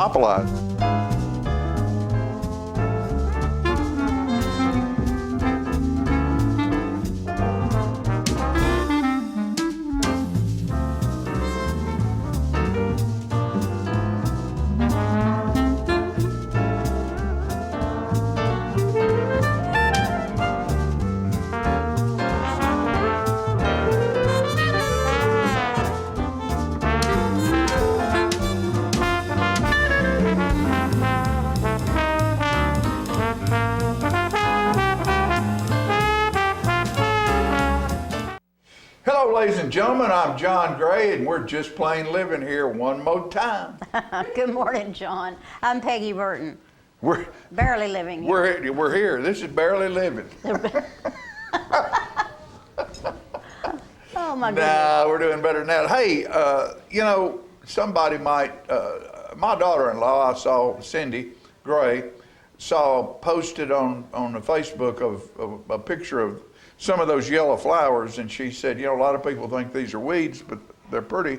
monopolized. Hello, ladies and gentlemen. I'm John Gray, and we're just plain living here one more time. Good morning, John. I'm Peggy Burton. We're Barely living here. we're here. This is barely living. Oh, my goodness. Nah, we're doing better than that. Hey, you know, somebody might. My daughter-in-law, I saw Cindy Gray, posted on the Facebook of a picture of some of those yellow flowers, and she said, you know, a lot of people think these are weeds, but they're pretty.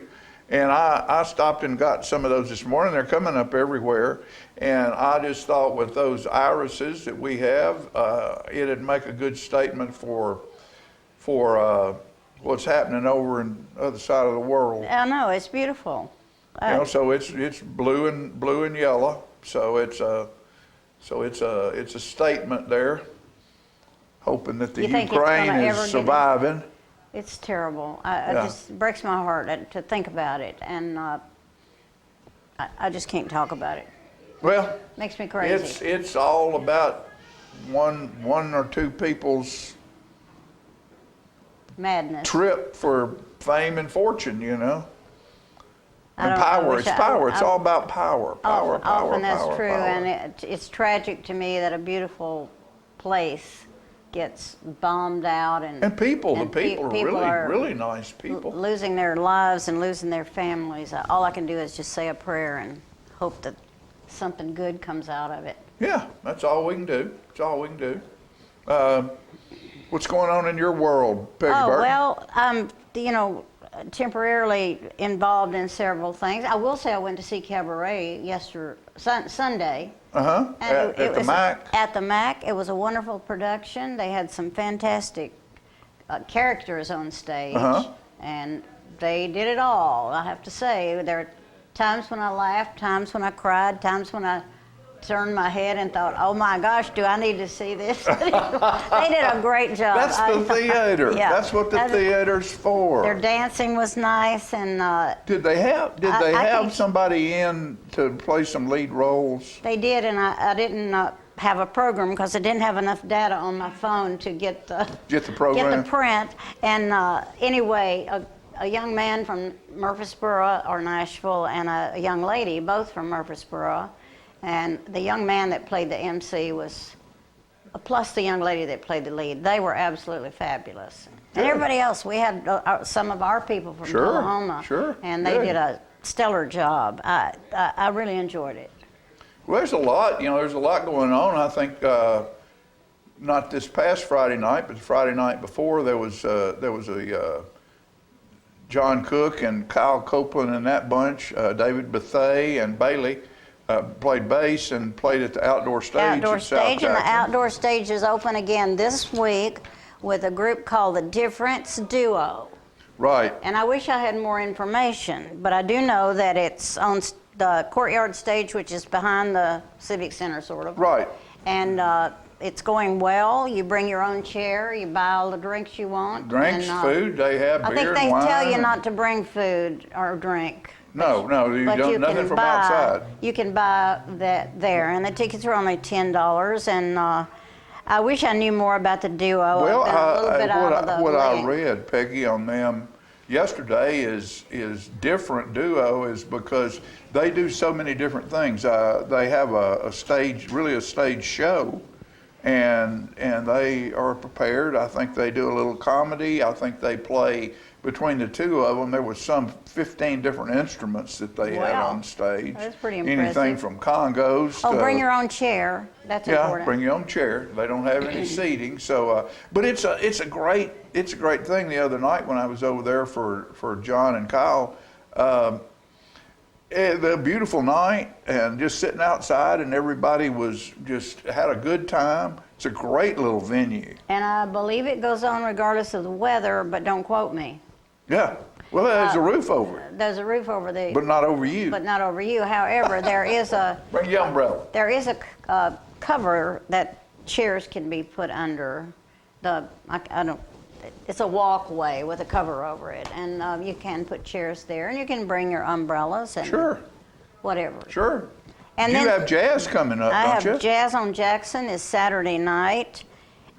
And I stopped and got some of those this morning. They're coming up everywhere. And I just thought with those irises that we have, it'd make a good statement for what's happening over in the other side of the world. I know, it's beautiful. You know, so it's blue and yellow. So it's a statement there. Hoping that the Ukraine is surviving. It's terrible. It just breaks my heart to think about it, and I just can't talk about it. Well, makes me crazy. It's all about one or two people's madness, trip for fame and fortune, you know. And power. It's power. It's all about power. Often that's true, power. and it's tragic to me that a beautiful place gets bombed out, and the people are really nice people, losing their lives and losing their families. All I can do is just say a prayer and hope that something good comes out of it. Yeah, that's all we can do. That's all we can do. What's going on in your world, Peggy Burton? Well, I'm temporarily involved in several things. I will say I went to see Cabaret Sunday. At the Mac? At the Mac. It was a wonderful production. They had some fantastic characters on stage. And they did it all, I have to say. There are times when I laughed, times when I cried, times when I turned my head and thought, oh my gosh, do I need to see this? They did a great job. That's the theater. Yeah, that's what the theater's for. Their dancing was nice, and did they have somebody in to play some lead roles? They did, and I didn't have a program because I didn't have enough data on my phone to get the program, get the print. And anyway, a young man from Murfreesboro or Nashville, and a young lady, both from Murfreesboro. And the young man that played the MC was, plus the young lady that played the lead, they were absolutely fabulous. Good. And everybody else, we had some of our people from Oklahoma, and they did a stellar job. I really enjoyed it. Well, there's a lot going on. I think not this past Friday night, but the Friday night before, there was a John Cook and Kyle Copeland and that bunch, David Bethay and Bailey. Played bass and played at the outdoor stage. Outdoor stage, and the outdoor stage is open again this week with a group called the Difference Duo. Right. And I wish I had more information, but I do know that it's on the courtyard stage, which is behind the Civic Center, sort of. Right. And it's going well. You bring your own chair. You buy all the drinks you want. Drinks, food. They have beer and wine. I think they tell you not to bring food or drink. No, you don't. Nothing from outside. You can buy that there, and the tickets are only $10. And I wish I knew more about the duo. Well, what I read, Peggy, on them yesterday is Different Duo is because they do so many different things. They have a stage show, and they are prepared. I think they do a little comedy. I think they play. Between the two of them, there was some 15 different instruments that they had on stage. That's pretty impressive. Anything from congos to... bring your own chair. That's important. Yeah, bring your own chair. They don't have any seating, so... but it's a great thing. The other night when I was over there for John and Kyle, The beautiful night and just sitting outside and everybody was just had a good time. It's a great little venue. And I believe it goes on regardless of the weather, but don't quote me. Yeah. Well, there's a roof over it. There's a roof over the... But not over you. But not over you. However, there is a... Bring your umbrella. There is a cover that chairs can be put under. I don't... It's a walkway with a cover over it, and you can put chairs there, and you can bring your umbrellas and Sure. whatever. Sure. And you then have jazz coming up, don't you? I have Jazz on Jackson is Saturday night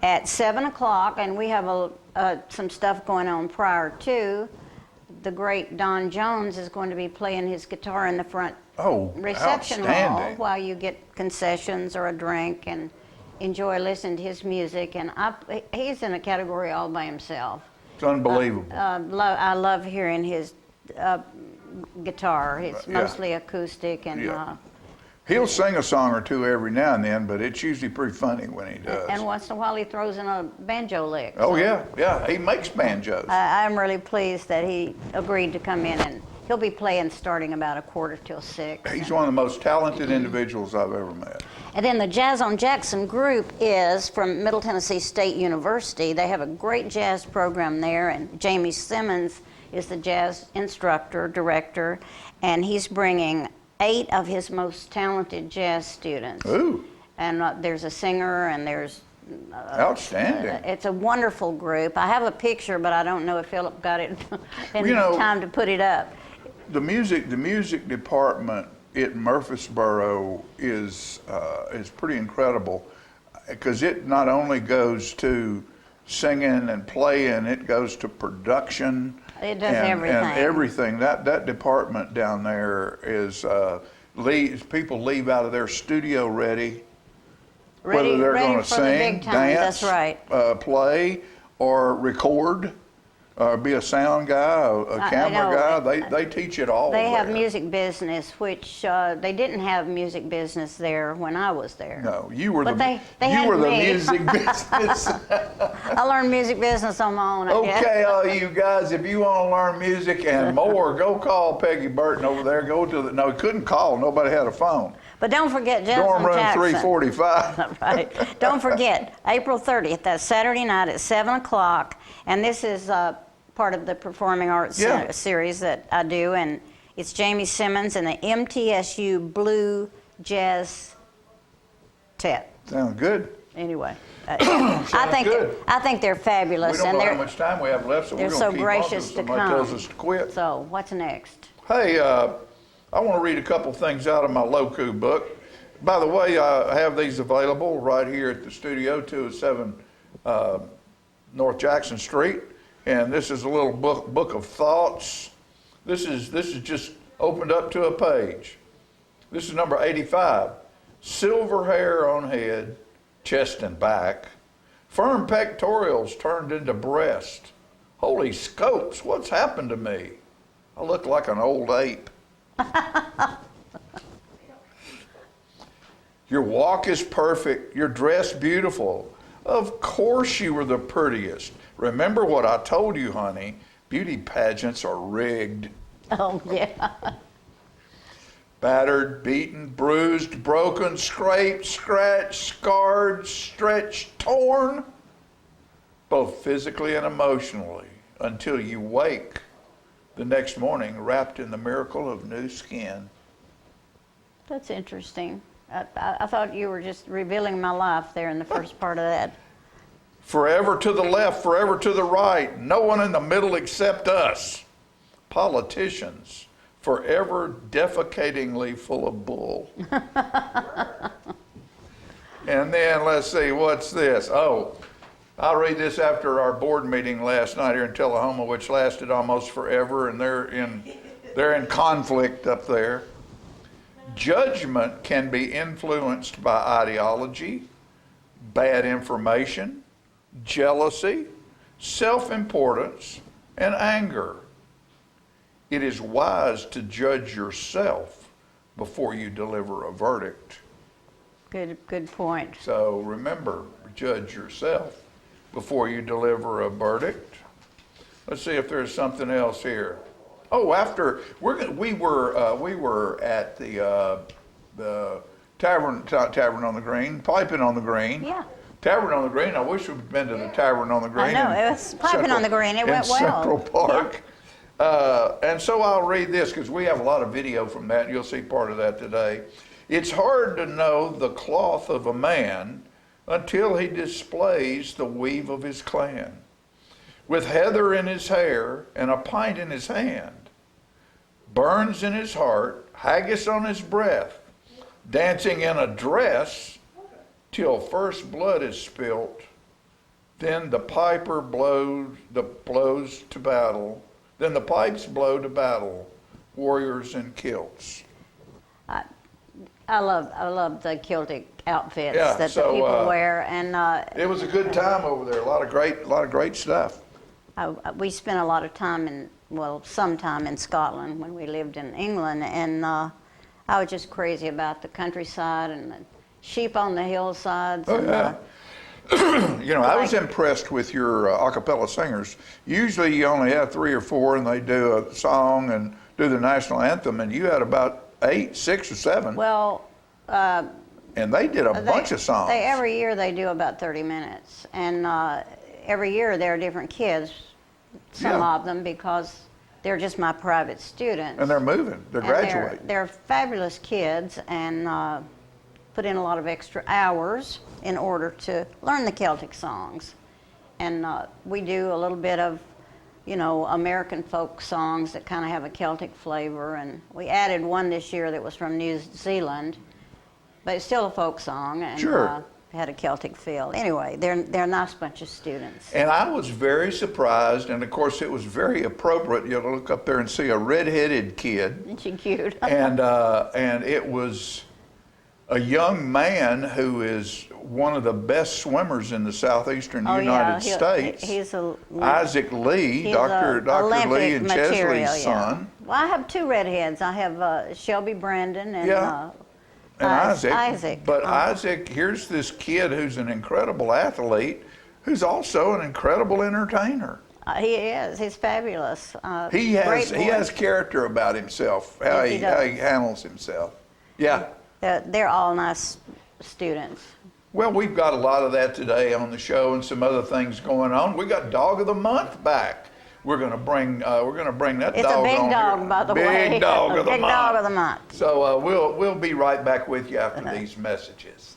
at 7 o'clock, and we have some stuff going on prior to. The great Don Jones is going to be playing his guitar in the front reception hall while you get concessions or a drink and enjoy listening to his music. And he's in a category all by himself. It's unbelievable. I love hearing his guitar. It's mostly acoustic, and he'll sing a song or two every now and then, but it's usually pretty funny when he does. And once in a while he throws in a banjo lick. Oh, so yeah, he makes banjos. I'm really pleased that he agreed to come in, and he'll be playing starting about 6:15. He's one of the most talented individuals I've ever met. And then the Jazz on Jackson group is from Middle Tennessee State University. They have a great jazz program there, and Jamie Simmons is the jazz instructor, director, and he's bringing 8 of his most talented jazz students. Ooh. And there's a singer, and there's... Outstanding. It's a wonderful group. I have a picture, but I don't know if Philip got it in time to put it up. The music department at Murfreesboro is pretty incredible, because it not only goes to singing and playing, it goes to production. It does everything. And everything. That department down there is people leave out of their studio ready whether they're going to sing, dance, that's right, play, or record. Be a sound guy, a camera guy. They teach it all. They have music business, which they didn't have music business there when I was there. No, you were the me. music business. I learned music business on my own. Okay, all you guys, if you want to learn music and more, go call Peggy Burton over there. Go to the... No, he couldn't call. Nobody had a phone. But don't forget Jazz Dorm on room Jackson. 345. Right. Don't forget, April 30th, that's Saturday night at 7 o'clock. And this is part of the Performing Arts series that I do. And it's Jamie Simmons and the MTSU Blue Jazz Tet. Sounds good. Anyway, I think they're fabulous. We don't know how much time we have left, so we're going to keep gracious on to somebody come. tells us to quit. So what's next? Hey, I want to read a couple things out of my Loku book. By the way, I have these available right here at the studio, 207 North Jackson Street. And this is a little book of thoughts. This is just opened up to a page. This is number 85. Silver hair on head, chest and back. Firm pectorials turned into breast. Holy scopes, what's happened to me? I look like an old ape. Your walk is perfect. You're dressed beautiful. Of course you were the prettiest. Remember what I told you, honey. Beauty pageants are rigged. Oh, yeah. Battered, beaten, bruised, broken, scraped, scratched, scarred, stretched, torn, both physically and emotionally, until you wake the next morning wrapped in the miracle of new skin. That's interesting. I thought you were just revealing my life there in the first part of that. Forever to the left, forever to the right, no one in the middle except us. Politicians, forever defecatingly full of bull. And then let's see, what's this? Oh, I read this after our board meeting last night here in Tullahoma, which lasted almost forever, and they're in conflict up there. Judgment can be influenced by ideology, bad information, jealousy, self-importance, and anger. It is wise to judge yourself before you deliver a verdict. Good point. So remember, judge yourself before you deliver a verdict. Let's see if there's something else here. We were at the Tavern on the Green, Piping on the Green. Yeah. Tavern on the Green. I wish we'd been to the Tavern on the Green. I know, it was Piping on the Green. It went well. Central Park. And so I'll read this because we have a lot of video from that. You'll see part of that today. It's hard to know the cloth of a man until he displays the weave of his clan. With heather in his hair and a pint in his hand, burns in his heart, haggis on his breath, dancing in a dress till first blood is spilt, then the piper blows to battle, then the pipes blow to battle, warriors in kilts. I love the Celtic outfits Yeah, that so, the people wear, and It was a good time over there. A lot of great stuff. we spent a lot of time some time in Scotland when we lived in England, and I was just crazy about the countryside and the sheep on the hillsides. Oh, yeah. I was impressed with your a cappella singers. Usually you only have 3 or 4 and they do a song and do the national anthem, and you had about 6 or 7. Well, and they did a bunch of songs. Every year they do about 30 minutes, and every year there are different kids, some of them, because they're just my private students. And they're moving, they're graduating. They're fabulous kids, and put in a lot of extra hours in order to learn the Celtic songs. And we do a little bit of, American folk songs that kind of have a Celtic flavor. And we added one this year that was from New Zealand, but it's still a folk song and Sure. Had a Celtic feel. Anyway, they're a nice bunch of students. And I was very surprised, and of course it was very appropriate. You'll look up there and see a red-headed kid. Isn't she cute? and it was a young man who is one of the best swimmers in the southeastern United States. He's Isaac Lee, he's Dr. Olympic Lee and material, Chesley's son. Well, I have 2 redheads. I have Shelby Brandon and Isaac. But Isaac, here's this kid who's an incredible athlete, who's also an incredible entertainer. He is. He's fabulous. He has character about himself, how he handles himself. Yeah. They're all nice students. Well, we've got a lot of that today on the show and some other things going on. We got Dog of the Month back. We're going to bring that It's dog on. It's a big dog, here. by the way. Big dog of the month. Big dog of the month. So we'll be right back with you after these messages.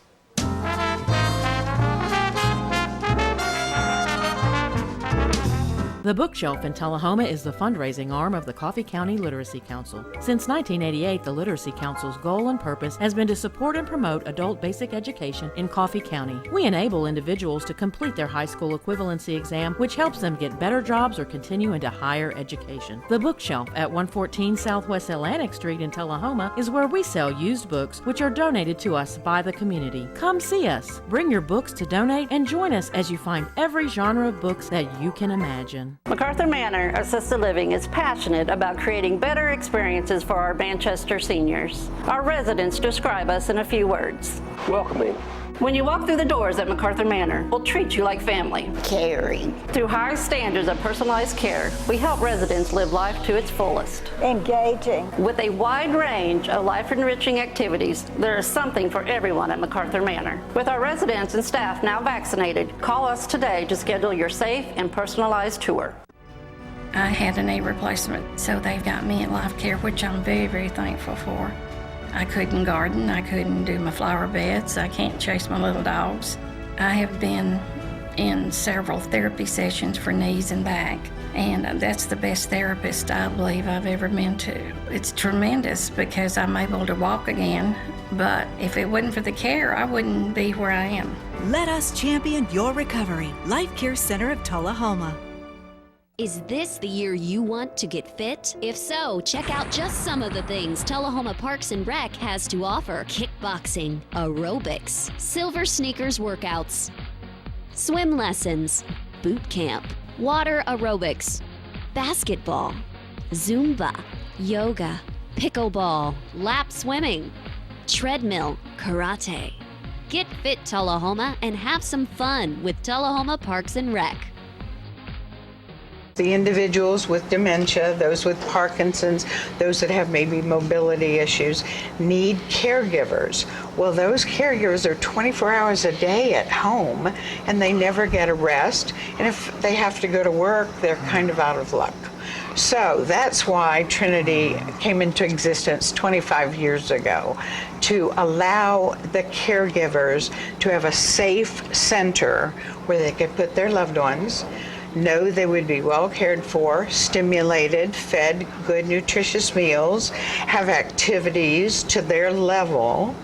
The Bookshelf in Tullahoma is the fundraising arm of the Coffee County Literacy Council. Since 1988, the Literacy Council's goal and purpose has been to support and promote adult basic education in Coffee County. We enable individuals to complete their high school equivalency exam, which helps them get better jobs or continue into higher education. The Bookshelf at 114 Southwest Atlantic Street in Tullahoma is where we sell used books, which are donated to us by the community. Come see us, bring your books to donate, and join us as you find every genre of books that you can imagine. Macarthur Manor Assisted Living is passionate about creating better experiences for our Manchester seniors. Our residents describe us in a few words. Welcoming. When you walk through the doors at Macarthur Manor, we'll treat you like family. Caring. Through high standards of personalized care, we help residents live life to its fullest. Engaging. With a wide range of life-enriching activities, there is something for everyone at Macarthur Manor. With our residents and staff now vaccinated, call us today to schedule your safe and personalized tour. I had a knee replacement, so they've got me in life care, which I'm very, very thankful for. I couldn't garden, I couldn't do my flower beds, I can't chase my little dogs. I have been in several therapy sessions for knees and back, and that's the best therapist I believe I've ever been to. It's tremendous because I'm able to walk again, but if it wasn't for the care, I wouldn't be where I am. Let us champion your recovery. Life Care Center of Tullahoma. Is this the year you want to get fit? If so, check out just some of the things Tullahoma Parks and Rec has to offer. Kickboxing, aerobics, silver sneakers workouts, swim lessons, boot camp, water aerobics, basketball, Zumba, yoga, pickleball, lap swimming, treadmill, karate. Get fit, Tullahoma, and have some fun with Tullahoma Parks and Rec. the individuals with dementia, those with Parkinson's, those that have maybe mobility issues, need caregivers. Well, those caregivers are 24 hours a day at home, and they never get a rest. And if they have to go to work, they're kind of out of luck. So that's why Trinity came into existence 25 years ago, to allow the caregivers to have a safe center where they could put their loved ones, know they would be well cared for, stimulated, fed good, nutritious meals, have activities to their level,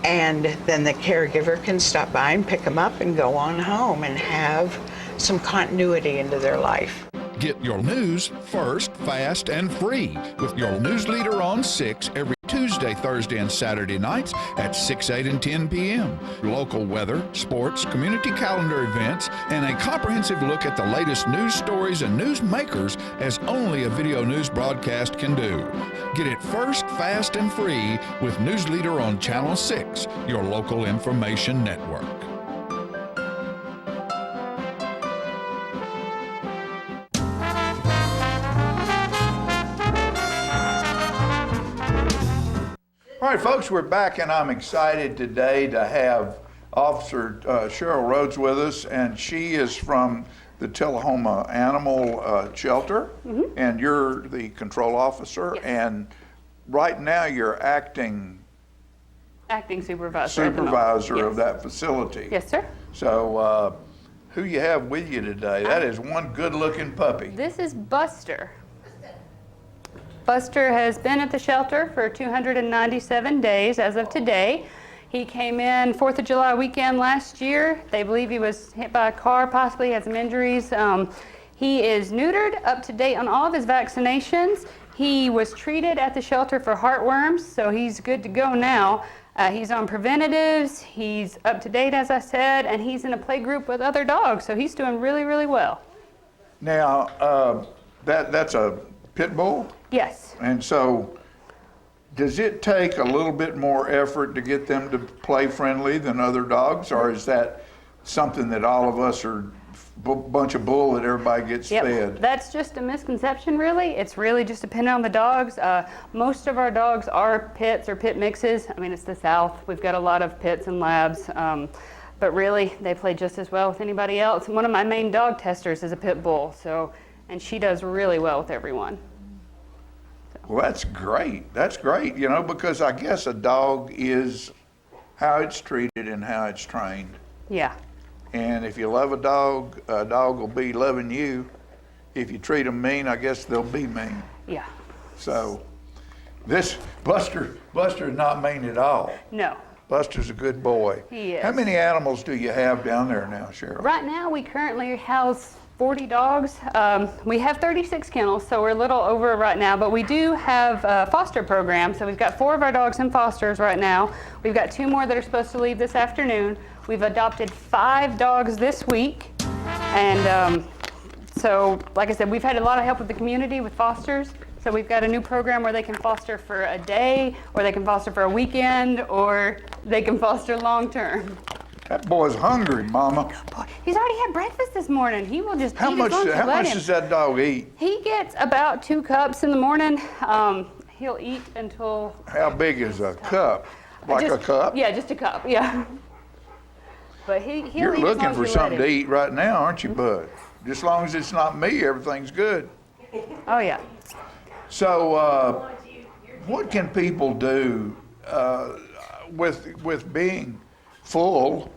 and then the caregiver can stop by and pick them up and go on home and have some continuity into their life. Get your news first, fast, and free with your news leader on 6 every Tuesday, Thursday, and Saturday nights at 6, 8, and 10 p.m. Local weather, sports, community calendar events, and a comprehensive look at the latest news stories and news makers as only a video news broadcast can do. Get it first, fast, and free with News Leader on Channel 6, your local information network. All right, folks, we're back, and I'm excited today to have Officer Cheryl Rhodes with us, and she is from the Tullahoma Animal Shelter, and you're the control officer, and right now you're acting supervisor of that facility. Yes, sir. So who you have with you today? That is one good-looking puppy. This is Buster. Buster has been at the shelter for 297 days as of today. He came in 4th of July weekend last year. They believe he was hit by a car, possibly had some injuries. He is neutered, up to date on all of his vaccinations. He was treated at the shelter for heartworms, so he's good to go now. He's on preventatives, he's up to date, as I said, and he's in a play group with other dogs, so he's doing really, really well. Now, that's a pit bull? Yes. And so, does it take a little bit more effort to get them to play friendly than other dogs, or is that something that all of us are a bunch of bull that everybody gets fed? That's just a misconception, really. It's really just depending on the dogs. Most of our dogs are pits or pit mixes. I mean, it's the South. We've got a lot of pits and labs. But really, they play just as well with anybody else. And one of my main dog testers is a pit bull, and she does really well with everyone. Well, that's great. That's great, because I guess a dog is how it's treated and how it's trained. Yeah. And if you love a dog will be loving you. If you treat them mean, I guess they'll be mean. Yeah. So this Buster's not mean at all. No. Buster's a good boy. He is. How many animals do you have down there now, Cheryl? Right now, we currently house 40 dogs. We have 36 kennels, so we're a little over right now, but we do have a foster program. So we've got 4 of our dogs in fosters right now. We've got 2 more that are supposed to leave this afternoon. We've adopted 5 dogs this week. And so, like I said, we've had a lot of help with the community with fosters. So we've got a new program where they can foster for a day, or they can foster for a weekend, or they can foster long term. That boy's hungry, Mama. Boy, he's already had breakfast this morning. He will just eat How much does that dog eat? He gets about 2 cups in the morning. He'll eat until... How big is a cup? Like a cup? Yeah, just a cup, yeah. But he'll You're eat looking as long for as you let something to him. eat right now, aren't you, bud? Just as long as it's not me, everything's good. Oh, yeah. So, what can people do with being full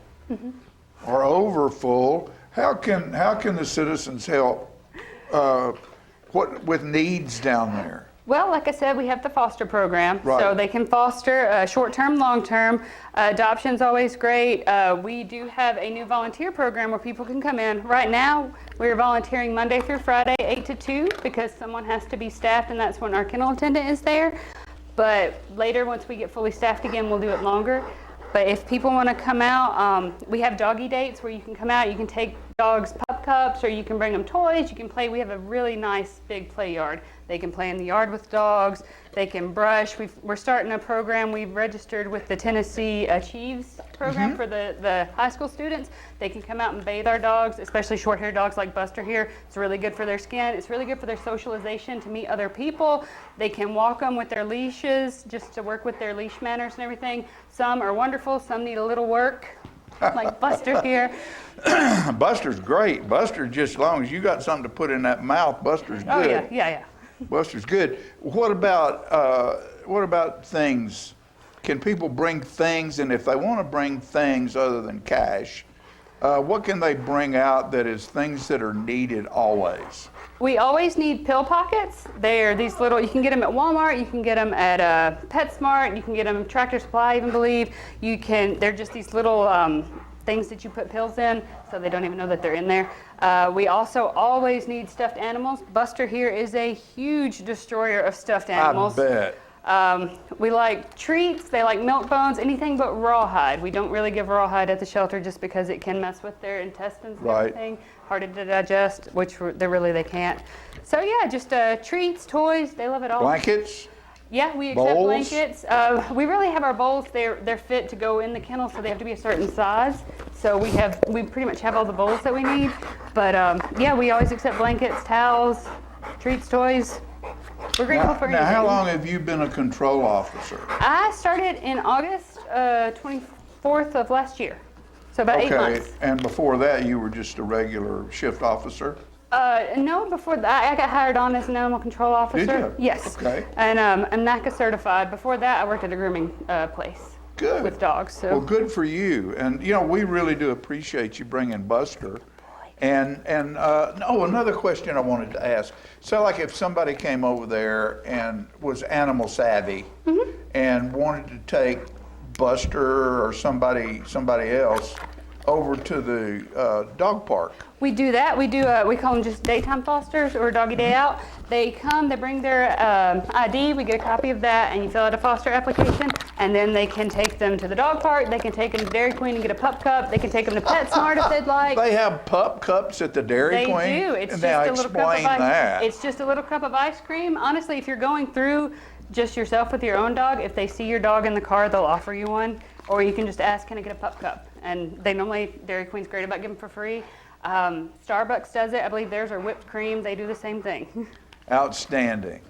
or over full? How can the citizens help with needs down there? Well, like I said, we have the foster program, Right. so they can foster short-term, long-term. Adoption's always great. We do have a new volunteer program where people can come in. Right now, we're volunteering Monday through Friday, 8 to 2, because someone has to be staffed, and that's when our kennel attendant is there. But later, once we get fully staffed again, we'll do it longer. But if people want to come out, we have doggy dates where you can come out. You can take dogs pup cups, or you can bring them toys. You can play. We have a really nice big play yard. They can play in the yard with dogs. They can brush. We're starting a program. We've registered with the Tennessee Achieves program for the high school students. They can come out and bathe our dogs, especially short-haired dogs like Buster here. It's really good for their skin. It's really good for their socialization, to meet other people. They can walk them with their leashes, just to work with their leash manners and everything. Some are wonderful. Some need a little work, like Buster here. Buster's great. Buster, just as long as you got something to put in that mouth, Buster's good. Oh yeah. Buster's good. What about things? Can people bring things? And if they want to bring things other than cash, what can they bring out that is things that are needed always? We always need pill pockets. They're these little, you can get them at Walmart, you can get them at PetSmart, you can get them at Tractor Supply, I even believe. They're just these little things that you put pills in, so they don't even know that they're in there. We also always need stuffed animals. Buster here is a huge destroyer of stuffed animals. I bet. We like treats, they like milk bones, anything but rawhide. We don't really give rawhide at the shelter just because it can mess with their intestines and everything. Hard to digest, which they can't. So yeah, just treats, toys, they love it all. Blankets? Yeah, we accept bowls? Blankets. We really have our bowls, they're fit to go in the kennel, so they have to be a certain size. So we pretty much have all the bowls that we need. But yeah, we always accept blankets, towels, treats, toys. We're grateful for anything. Now, how long have you been a control officer? I started in August 24th of last year, so about 8 months. Okay, and before that, you were just a regular shift officer? No, before that, I got hired on as an animal control officer. Did you? Yes. Okay. And I'm NACA certified. Before that, I worked at a grooming place. Good. With dogs. So. Well, good for you. And, we really do appreciate you bringing Buster. And another question I wanted to ask. So, like, if somebody came over there and was animal savvy and wanted to take Buster or somebody else over to the dog park. We do that. We call them just daytime fosters or doggy day out. They come, they bring their ID, we get a copy of that, and you fill out a foster application, and then they can take them to the dog park, they can take them to Dairy Queen and get a pup cup, they can take them to PetSmart if they'd like. They have pup cups at the Dairy Queen? They do. It's and just now a little cup of explain that. It's just a little cup of ice cream. Honestly, if you're going through just yourself with your own dog, if they see your dog in the car, they'll offer you one, or you can just ask, can I get a pup cup? And Dairy Queen's great about giving for free. Starbucks does it. I believe theirs are whipped cream. They do the same thing. Outstanding.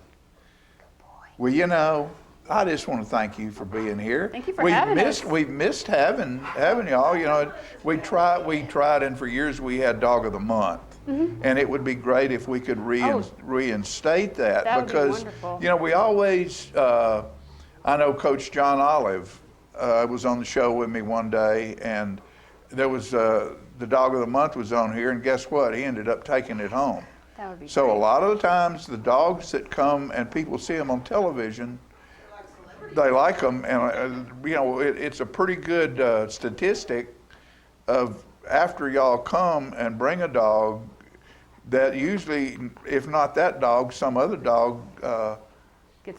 Well, I just want to thank you for being here. Thank you for having us. We've missed having y'all. We tried, and for years we had Dog of the Month. And it would be great if we could reinstate that. That would be because, wonderful. We always, I know Coach John Olive was on the show with me one day, and there was, the Dog of the Month was on here, and guess what? He ended up taking it home. That would be So great. a lot of the times, the dogs that come and people see them on television, they like them, and it's a pretty good statistic of after y'all come and bring a dog, that usually, if not that dog, some other dog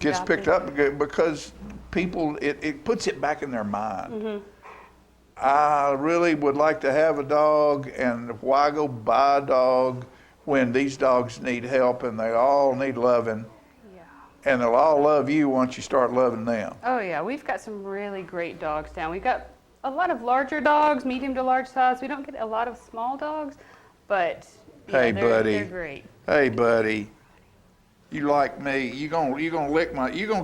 gets picked up because people, it puts it back in their mind. I really would like to have a dog, and why go buy a dog when these dogs need help and they all need loving? Yeah. And they'll all love you once you start loving them. Oh yeah, we've got some really great dogs down. We've got a lot of larger dogs, medium to large size. We don't get a lot of small dogs, but Hey, buddy. They're great. Hey, buddy. You like me? You gonna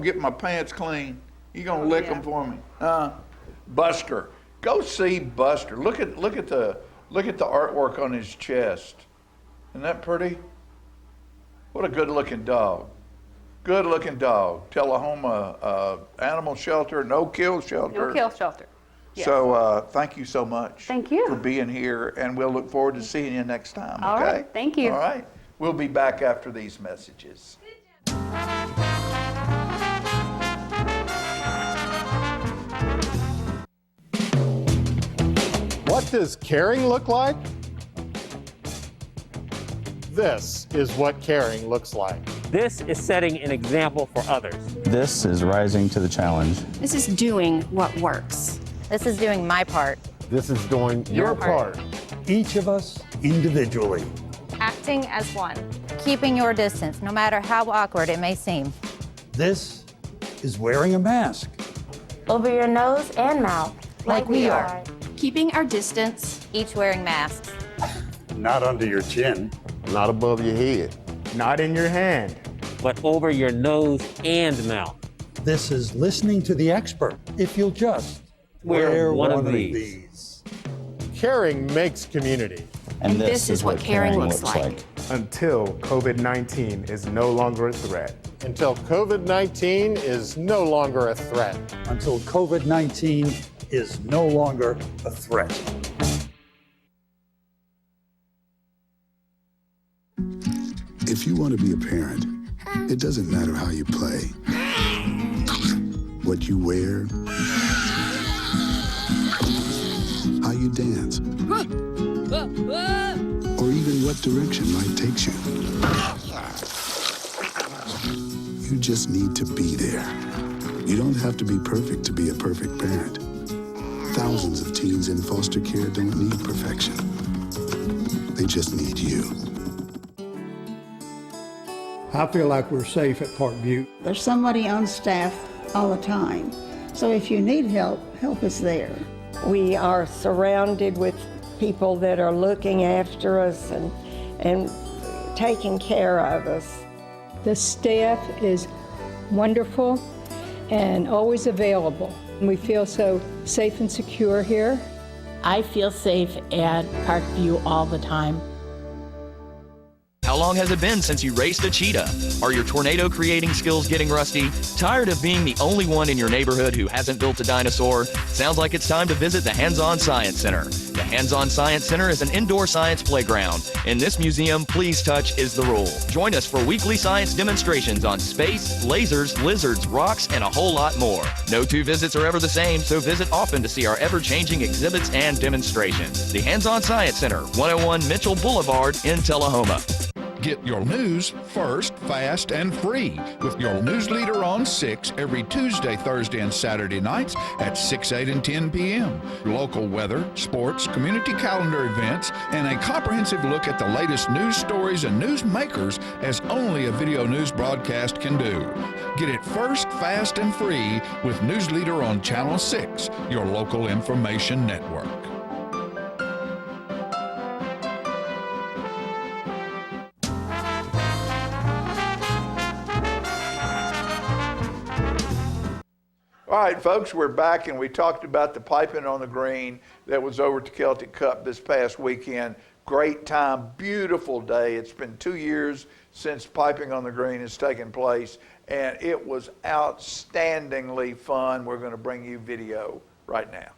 get my pants clean? You gonna lick them for me? Buster. Go see Buster. Look at the artwork on his chest. Isn't that pretty? What a good-looking dog. Good-looking dog. Tullahoma Animal Shelter, no-kill shelter. No-kill shelter. Yes. So thank you so much. Thank you for being here, and we'll look forward to seeing you next time. All okay? right. Thank you. All right. We'll be back after these messages. What does caring look like? This is what caring looks like. This is setting an example for others. This is rising to the challenge. This is doing what works. This is doing my part. This is doing your part. Each of us individually. Acting as one. Keeping your distance, no matter how awkward it may seem. This is wearing a mask. Over your nose and mouth, like we are. Keeping our distance. Each wearing masks. Not under your chin. Not above your head. Not in your hand. But over your nose and mouth. This is listening to the expert. If you'll just Wear one of these. Caring makes community. And this is what caring looks like. Until COVID-19 is no longer a threat. Until COVID-19 is no longer a threat. Until COVID-19 is no longer a threat. If you want to be a parent, it doesn't matter how you play, what you wear, how you dance, or even what direction life takes you. You just need to be there. You don't have to be perfect to be a perfect parent. Thousands of teens in foster care don't need perfection. They just need you. I feel like we're safe at Parkview. There's somebody on staff all the time. So if you need help, help is there. We are surrounded with people that are looking after us and taking care of us. The staff is wonderful and always available. We feel so safe and secure here. I feel safe at Parkview all the time. How long has it been since you raced a cheetah? Are your tornado creating skills getting rusty? Tired of being the only one in your neighborhood who hasn't built a dinosaur? Sounds like it's time to visit the Hands-On Science Center. The Hands-On Science Center is an indoor science playground. In this museum, please touch is the rule. Join us for weekly science demonstrations on space, lasers, lizards, rocks, and a whole lot more. No two visits are ever the same, so visit often to see our ever-changing exhibits and demonstrations. The Hands-On Science Center, 101 Mitchell Boulevard in Tullahoma. Get your news first, fast, and free with your news leader on 6 every Tuesday, Thursday, and Saturday nights at 6, 8, and 10 p.m. Local weather, sports, community calendar events, and a comprehensive look at the latest news stories and news makers as only a video news broadcast can do. Get it first, fast, and free with News Leader on Channel 6, your local information network. All right, folks, we're back, and we talked about the piping on the green that was over at the Celtic Cup this past weekend. Great time, beautiful day. It's been 2 years since piping on the green has taken place, and it was outstandingly fun. We're going to bring you video right now.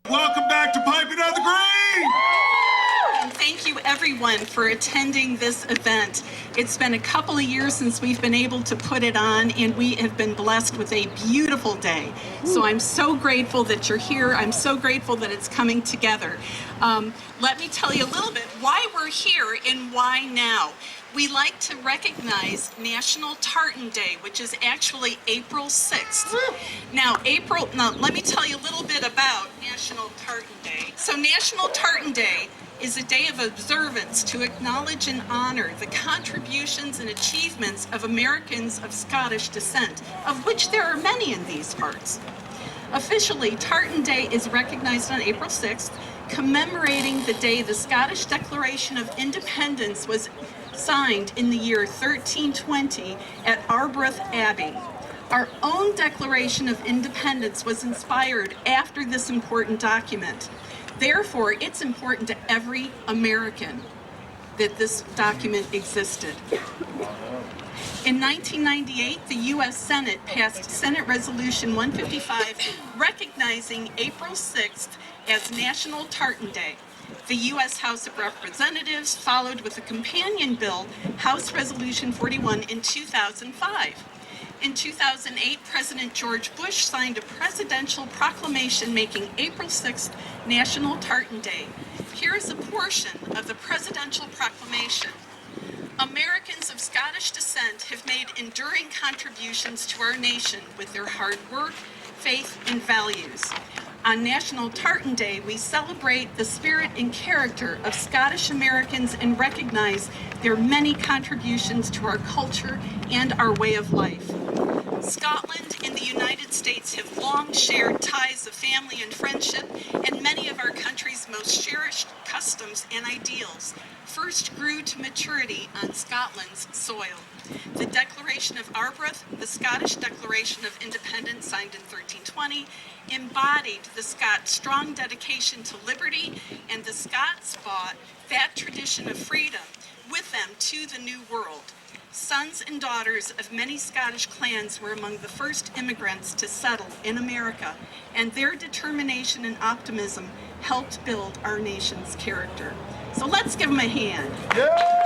Welcome back to Piping on the Green! And thank you everyone for attending this event. It's been a couple of years since we've been able to put it on, and we have been blessed with a beautiful day. So I'm so grateful that you're here. I'm so grateful that it's coming together. Let me tell you a little bit why we're here and why now. We like to recognize National Tartan Day, which is actually April 6th. Now, let me tell you a little bit about National Tartan Day. So National Tartan Day is a day of observance to acknowledge and honor the contributions and achievements of Americans of Scottish descent, of which there are many in these parts. Officially, Tartan Day is recognized on April 6th, commemorating the day the Scottish Declaration of Independence was signed in the year 1320 at Arbroath Abbey. Our own Declaration of Independence was inspired after this important document. Therefore, it's important to every American that this document existed. In 1998, the U.S. Senate passed Senate Resolution 155 recognizing April 6th as National Tartan Day. The U.S. House of Representatives followed with a companion bill, House Resolution 41, in 2005. In 2008, President George Bush signed a presidential proclamation making April 6th National Tartan Day. Here is a portion of the presidential proclamation. Americans of Scottish descent have made enduring contributions to our nation with their hard work, faith, and values. On National Tartan Day, we celebrate the spirit and character of Scottish Americans and recognize their many contributions to our culture and our way of life. Scotland and the United States have long shared ties of family and friendship, and many of our country's most cherished customs and ideals first grew to maturity on Scotland's soil. The Declaration of Arbroath, the Scottish Declaration of Independence signed in 1320, embodied the Scots' strong dedication to liberty, and the Scots brought that tradition of freedom with them to the New World. Sons and daughters of many Scottish clans were among the first immigrants to settle in America, and their determination and optimism helped build our nation's character. So let's give them a hand. Yeah!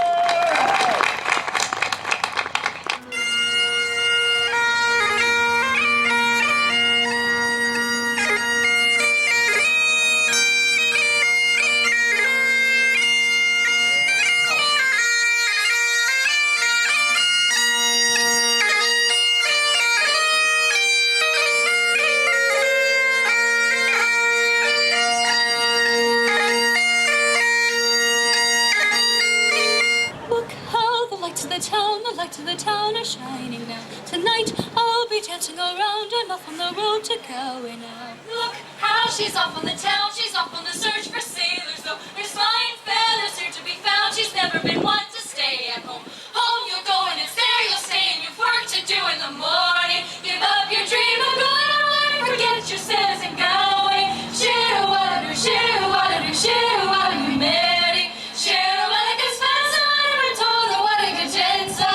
The town are shining now. Tonight I'll be dancing around and off on the road to Galway now. Look how she's off on the town, she's off on the search for sailors. Though there's fine fellas here to be found, she's never been one to stay at home. Home you'll go and it's there you'll stay, and you've work to do in the morning. Give up your dream of going away, forget your sins and Galway. Shirwater, shirwater, shirwater, Mary. Shirwater, cause fast and told the wedding to Jensen.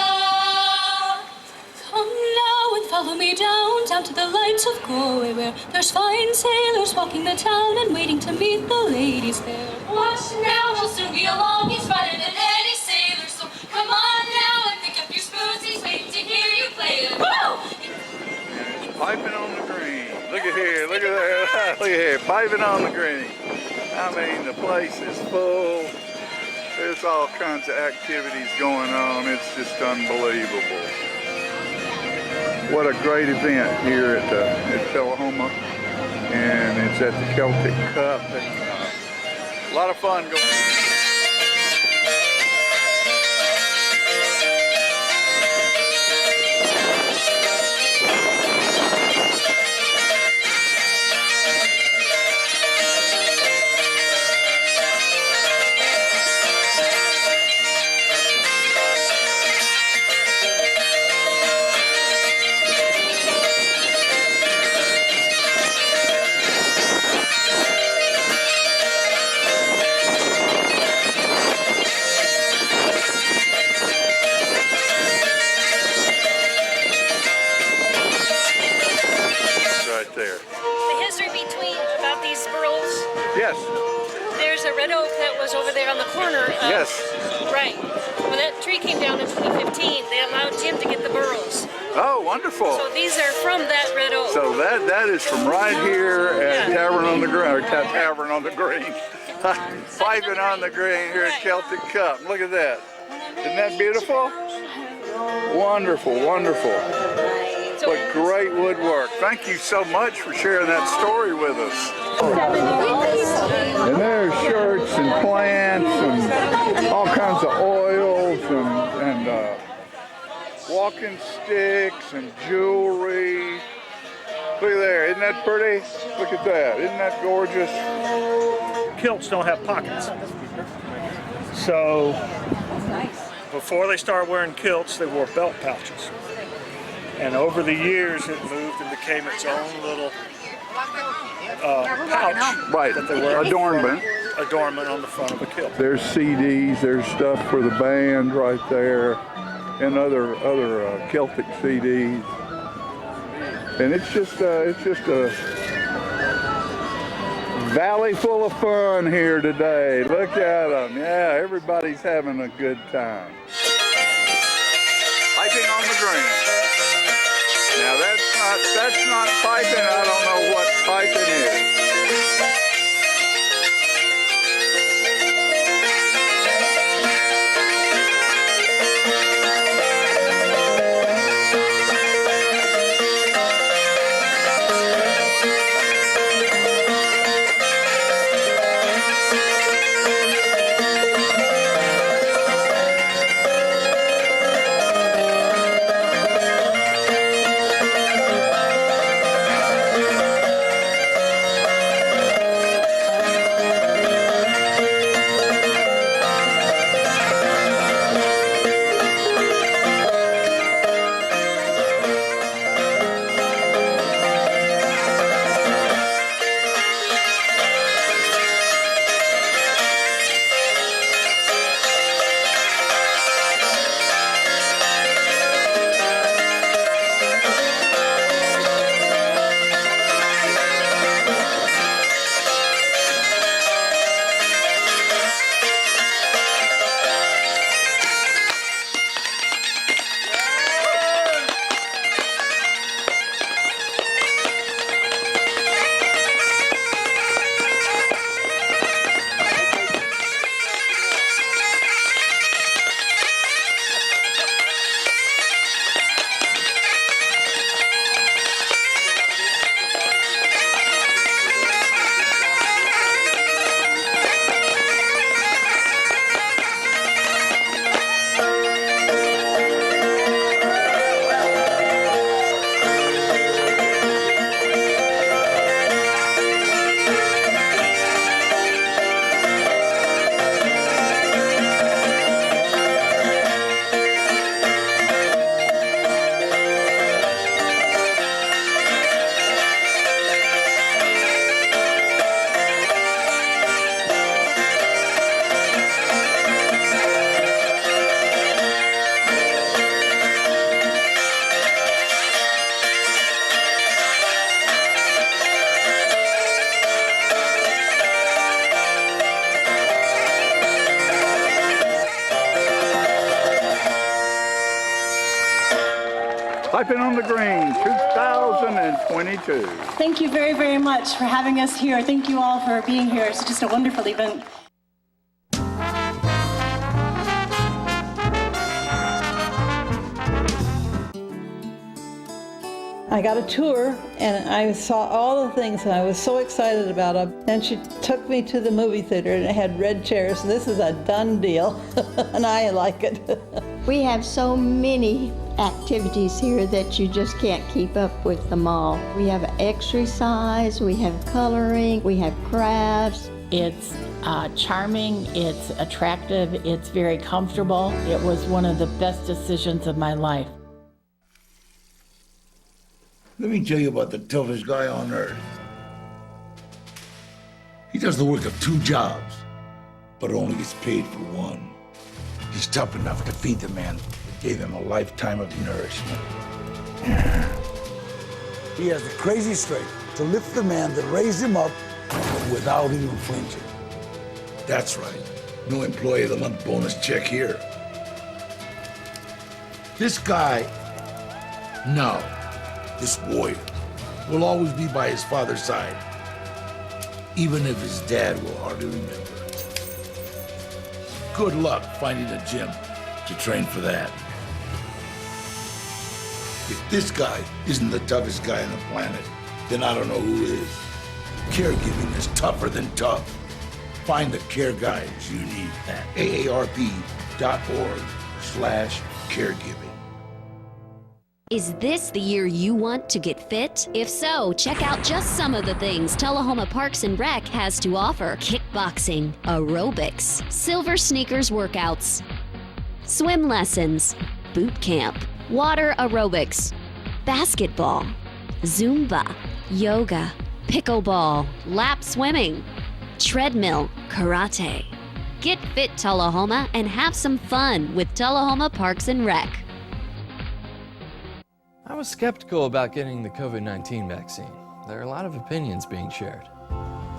Follow me down to the lights of Galway, where there's fine sailors walking the town and waiting to meet the ladies there. Watch now, he'll soon be along, he's better than any sailor, so come on now and pick up your spoons, he's waiting to hear you play it. Woo! Piping on the green. Look at here, look at that, look at here, piping on the green. I mean, the place is full. There's all kinds of activities going on. It's just unbelievable. What a great event here at Tullahoma, and it's at the Celtic Cup, and a lot of fun going on. Yes. There's a red oak that was over there on the corner. Yes. Right. When that tree came down in 2015, they allowed Jim to get the burls. Oh, wonderful. So these are from that red oak. So that is from right here at Tavern on the Green, or Tavern on the Green. Piping on the Green here at Celtic Cup. Look at that. Isn't that beautiful? Wonderful, wonderful. What great woodwork. Thank you so much for sharing that story with us. And there's shirts and plants and all kinds of oils and walking sticks and jewelry. Look at there, isn't that pretty? Look at that, isn't that gorgeous? Kilts don't have pockets. So before they started wearing kilts, they wore belt pouches. And over the years, it moved and became its own little pouch. Right, that they wear adornment. Adornment on the front of a kilt. There's CDs, there's stuff for the band right there, and other Celtic CDs. And it's just a valley full of fun here today. Look at them. Yeah, everybody's having a good time. Piping on the Green. Now that's not piping. I don't know what piping is. Piping on the Green 2022. Thank you very, very much for having us here. Thank you all for being here. It's just a wonderful event. I got a tour and I saw all the things and I was so excited about them. And she took me to the movie theater and it had red chairs. This is a done deal and I like it. We have so many activities here that you just can't keep up with them all. We have exercise, we have coloring, we have crafts. It's charming, it's attractive, it's very comfortable. It was one of the best decisions of my life. Let me tell you about the toughest guy on earth. He does the work of 2 jobs, but only gets paid for one. He's tough enough to feed the man that gave him a lifetime of nourishment. He has the crazy strength to lift the man that raised him up without even flinching. That's right. No employee of the month bonus check here. This guy, no. This warrior will always be by his father's side, even if his dad will hardly remember. Good luck finding a gym to train for that. If this guy isn't the toughest guy on the planet, then I don't know who is. Caregiving is tougher than tough. Find the care guides you need at aarp.org/caregiving. Is this the year you want to get fit? If so, check out just some of the things Tullahoma Parks and Rec has to offer. Kickboxing, aerobics, silver sneakers workouts, swim lessons, boot camp, water aerobics, basketball, Zumba, yoga, pickleball, lap swimming, treadmill, karate. Get fit, Tullahoma, and have some fun with Tullahoma Parks and Rec. I was skeptical about getting the COVID-19 vaccine. There are a lot of opinions being shared.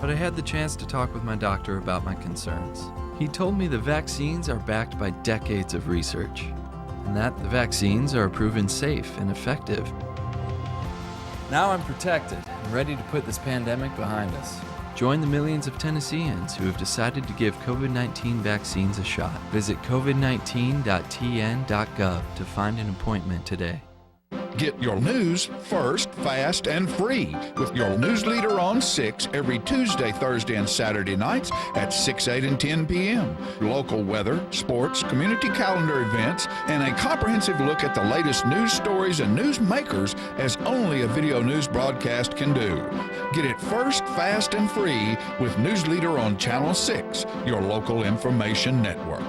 But I had the chance to talk with my doctor about my concerns. He told me the vaccines are backed by decades of research, and that the vaccines are proven safe and effective. Now I'm protected and ready to put this pandemic behind us. Join the millions of Tennesseans who have decided to give COVID-19 vaccines a shot. Visit covid19.tn.gov to find an appointment today. Get your news first, fast, and free with your news leader on 6 every Tuesday, Thursday, and Saturday nights at 6, 8, and 10 p.m. Local weather, sports, community calendar events, and a comprehensive look at the latest news stories and news makers as only a video news broadcast can do. Get it first, fast, and free with News Leader on Channel 6, your local information network.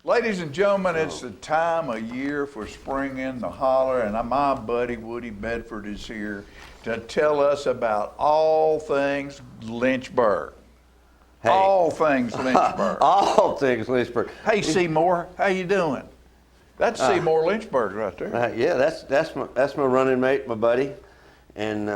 Ladies and gentlemen, it's the time of year for spring in the holler, and my buddy Woody Bedford is here to tell us about all things Lynchburg. Hey. All things Lynchburg. All things Lynchburg. Hey, Seymour, how you doing? That's Seymour Lynchburg right there. Yeah, that's my running mate, my buddy, and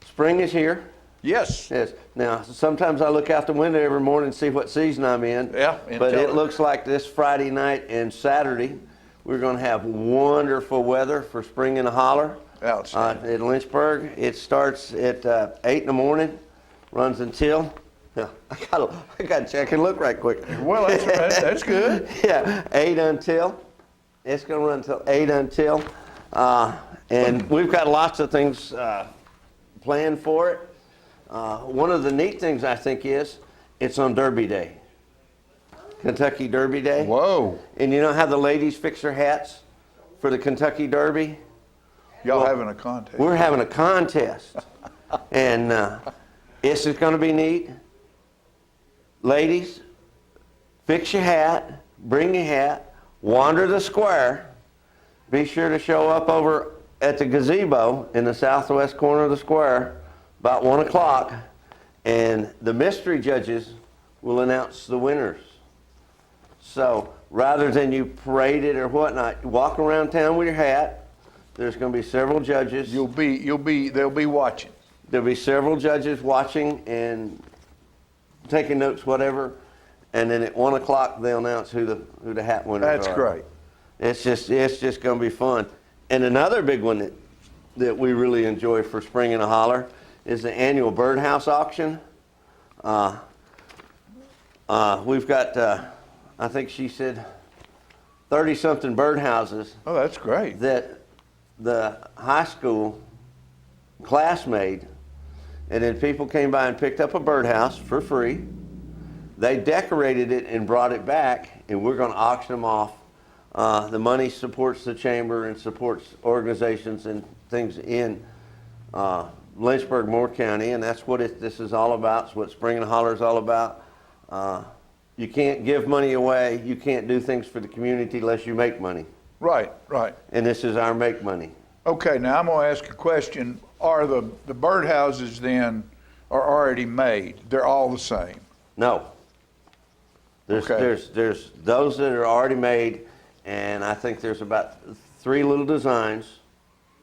spring is here. Yes. Yes. Now, sometimes I look out the window every morning and see what season I'm in. Yeah. But it looks like this Friday night and Saturday, we're going to have wonderful weather for spring in the holler. Outstanding. At Lynchburg. It starts at 8 in the morning, runs until, I got to check and look right quick. Well, that's good. Yeah, 8 until. It's going to run until 8 until. And we've got lots of things planned for it. One of the neat things I think is it's on Derby Day, Kentucky Derby Day. Whoa! And you know how the ladies fix their hats for the Kentucky Derby? Y'all having a contest? We're having a contest, and this is going to be neat. Ladies, fix your hat, bring your hat, wander the square. Be sure to show up over at the gazebo in the southwest corner of the square about 1 o'clock, and the mystery judges will announce the winners. So rather than you parade it or whatnot, walk around town with your hat. There's going to be several judges. They'll be watching. There'll be several judges watching and taking notes, whatever. And then at 1 o'clock, they'll announce who the hat winners are. That's great. It's just going to be fun. And another big one that we really enjoy for Spring in a Holler is the annual birdhouse auction. We've got, I think she said, 30-something birdhouses. Oh, that's great. That the high school class made, and then people came by and picked up a birdhouse for free. They decorated it and brought it back, and we're going to auction them off. The money supports the chamber and supports organizations and things in Lynchburg, Moore County, and that's what this is all about. It's what Spring and Holler is all about. You can't give money away. You can't do things for the community unless you make money. Right, right. And this is our make money. Okay, now I'm going to ask a question. Are the birdhouses then are already made? They're all the same? No. There's those that are already made, and I think there's about 3 little designs,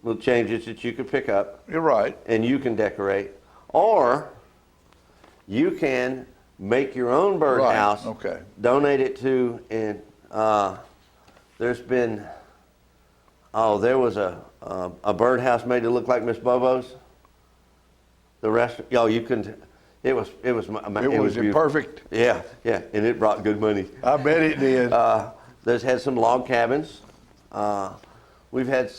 little changes that you could pick up. You're right. And you can decorate. Or you can make your own birdhouse. Right. Okay. Donate it to, and there's been, there was a birdhouse made to look like Miss Bobo's. The rest, you can. It was perfect. Yeah, and it brought good money. I bet it did. There's had some log cabins. We've had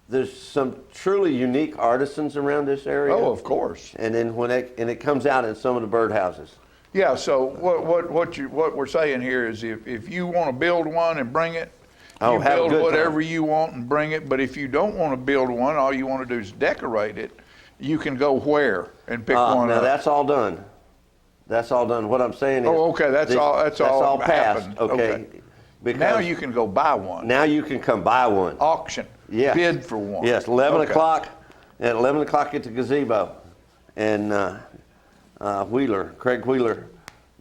there's some truly unique artisans around this area. Oh, of course. And then it comes out in some of the birdhouses. Yeah. So what we're saying here is if you want to build one and bring it, you build whatever you want and bring it. But if you don't want to build one, all you want to do is decorate it. You can go where and pick one now up. That's all done. That's all done. What I'm saying is. Oh, okay. That's all passed. happened. Okay. Because now you can go buy one. Now you can come buy one. Auction. Yes. Bid for one. Yes. 11 o'clock. At 11 o'clock at the gazebo, and Craig Wheeler,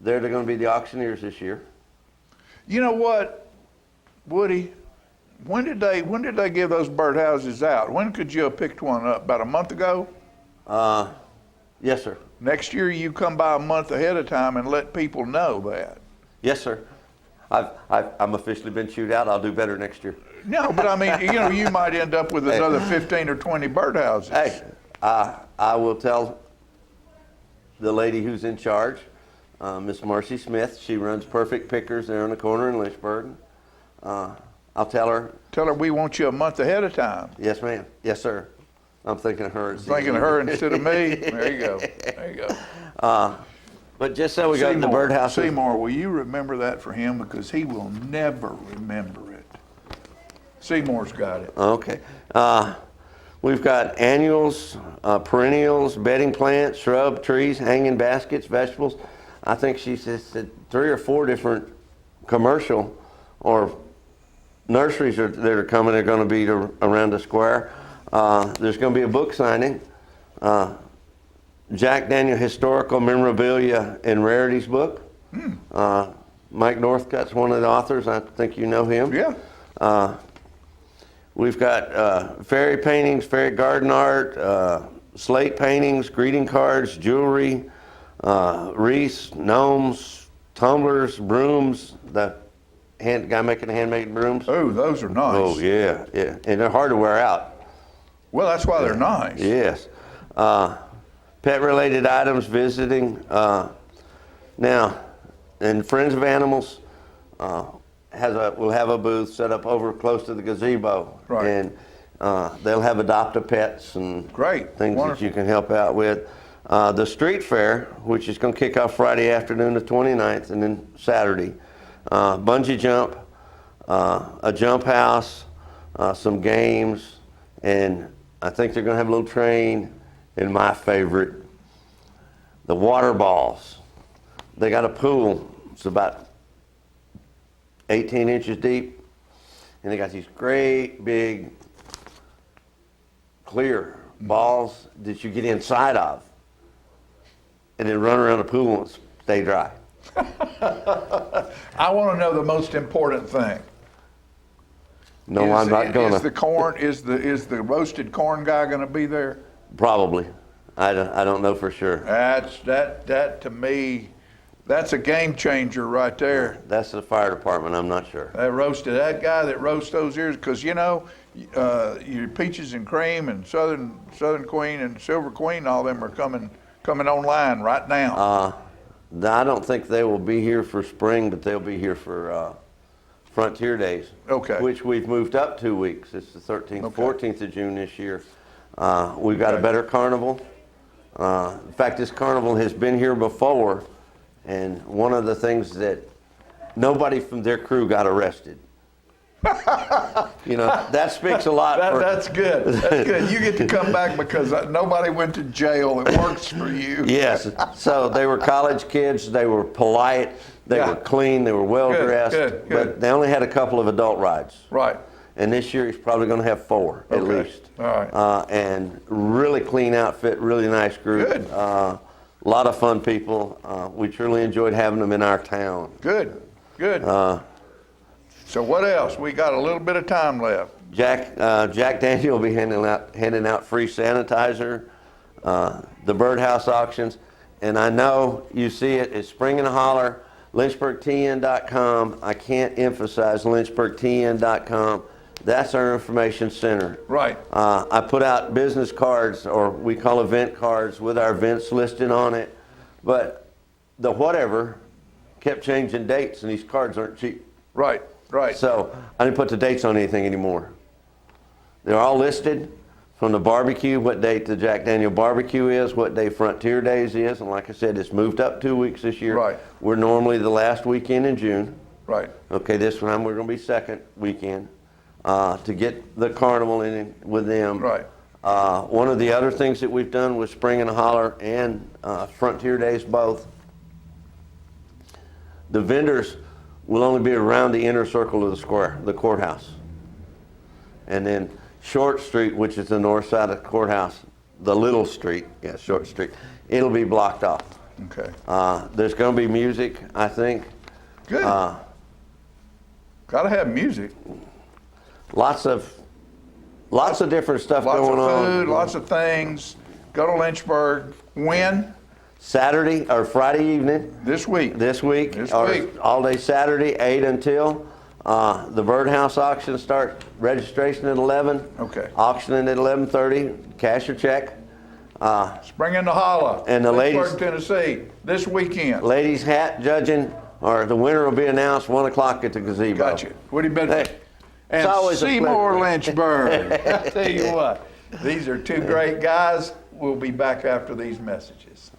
they're going to be the auctioneers this year. You know what, Woody? When did they give those birdhouses out? When could you have picked one up? About a month ago? Yes, sir. Next year you come by a month ahead of time and let people know that. Yes, sir. I'm officially been chewed out. I'll do better next year. No, but I mean, you might end up with another 15 or 20 birdhouses. Hey, I will tell the lady who's in charge, Miss Marcy Smith. She runs Perfect Pickers there on the corner in Lynchburg. I'll tell her. Tell her we want you a month ahead of time. Yes, ma'am. Yes, sir. I'm thinking of her. Thinking of her instead of me. There you go. There you go. But just so we got in the birdhouse. Seymour, will you remember that for him? Because he will never remember it. Seymour's got it. Okay. We've got annuals, perennials, bedding plants, shrub, trees, hanging baskets, vegetables. I think she said 3 or 4 different commercial or nurseries that are coming. They're going to be around the square. There's going to be a book signing. Jack Daniel Historical Memorabilia and Rarities book. Mike Northcutt's one of the authors. I think you know him. Yeah. We've got fairy paintings, fairy garden art, slate paintings, greeting cards, jewelry, wreaths, gnomes, tumblers, brooms. The guy making the handmade brooms. Oh, those are nice. Oh, yeah, yeah. And they're hard to wear out. Well, that's why they're nice. Yes. Pet-related items, visiting. Now, and Friends of Animals will have a booth set up over close to the gazebo. Right. And they'll have adopt pets and things that you can help out with. The street fair, which is going to kick off Friday afternoon the 29th, and then Saturday. Bungee jump, a jump house, some games, and I think they're going to have a little train. And my favorite, the water balls. They got a pool. It's about 18 inches deep, and they got these great big clear balls that you get inside of and then run around the pool and stay dry. I want to know the most important thing. No, I'm not gonna. Is the roasted corn guy going to be there? Probably. I don't know for sure. That to me, that's a game changer right there. That's the fire department, I'm not sure. That guy that roasts those ears, because you know, your Peaches and Cream and Southern Queen and Silver Queen, all them are coming online right now. I don't think they will be here for spring, but they'll be here for Frontier Days. Okay. Which we've moved up 2 weeks. It's the 13th, 14th of June this year. We've got a better carnival. In fact, this carnival has been here before, and one of the things that nobody from their crew got arrested. You know, that speaks a lot. That's good. That's good. You get to come back because nobody went to jail. It works for you. Yes. So they were college kids. They were polite. They were clean. They were well dressed. Good. But they only had a couple of adult rides. Right. And this year he's probably going to have 4 at least. All right. And really clean outfit, really nice group. Good. A lot of fun people. We truly enjoyed having them in our town. Good. So what else? We got a little bit of time left. Jack Daniel will be handing out free sanitizer, the birdhouse auctions, and I know you see it. It's Spring and Holler, LynchburgTN.com. I can't emphasize LynchburgTN.com. That's our information center. Right. I put out business cards, or we call event cards, with our events listed on it, but the whatever kept changing dates, and these cards aren't cheap. Right. So I didn't put the dates on anything anymore. They're all listed from the barbecue, what date the Jack Daniel barbecue is, what day Frontier Days is, and like I said, it's moved up 2 weeks this year. Right. We're normally the last weekend in June. Right. Okay, this time we're going to be second weekend to get the carnival in with them. Right. One of the other things that we've done with Spring and Holler and Frontier Days both, the vendors will only be around the inner circle of the square, the courthouse. And then Short Street, which is the north side of the courthouse, the little street, Short Street, it'll be blocked off. Okay. There's going to be music, I think. Good. Gotta have music. Lots of different stuff going on. Lots of food, lots of things. Go to Lynchburg. When? Saturday or Friday evening. This week. All day Saturday, 8 until. The birdhouse auction starts, registration at 11. Okay. Auctioning at 11:30. Cash or check. Spring in the Holla. And the Lynchburg, ladies, Tennessee, this weekend. Ladies hat judging, or the winner will be announced 1 o'clock at the gazebo. Gotcha. What have you been? Hey, and always a Seymour pleasure. Lynchburg. I tell you what, these are two great guys. We'll be back after these messages.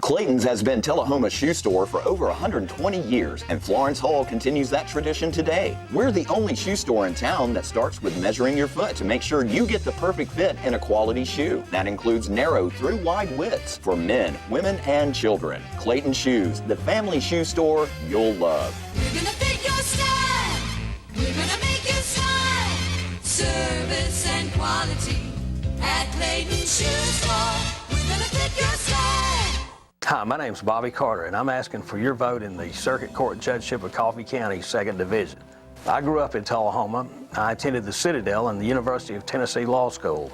Clayton's has been Tullahoma's shoe store for over 120 years, and Florence Hall continues that tradition today. We're the only shoe store in town that starts with measuring your foot to make sure you get the perfect fit in a quality shoe. That includes narrow through wide widths for men, women, and children. Clayton Shoes, the family shoe store you'll love. We're gonna fit your style. We're gonna make you smile. Service and quality at Clayton Shoe Store. We're gonna fit your style. Hi, my name's Bobby Carter, and I'm asking for your vote in the Circuit Court Judgeship of Coffee County, 2nd Division. I grew up in Tullahoma. I attended the Citadel and the University of Tennessee Law School.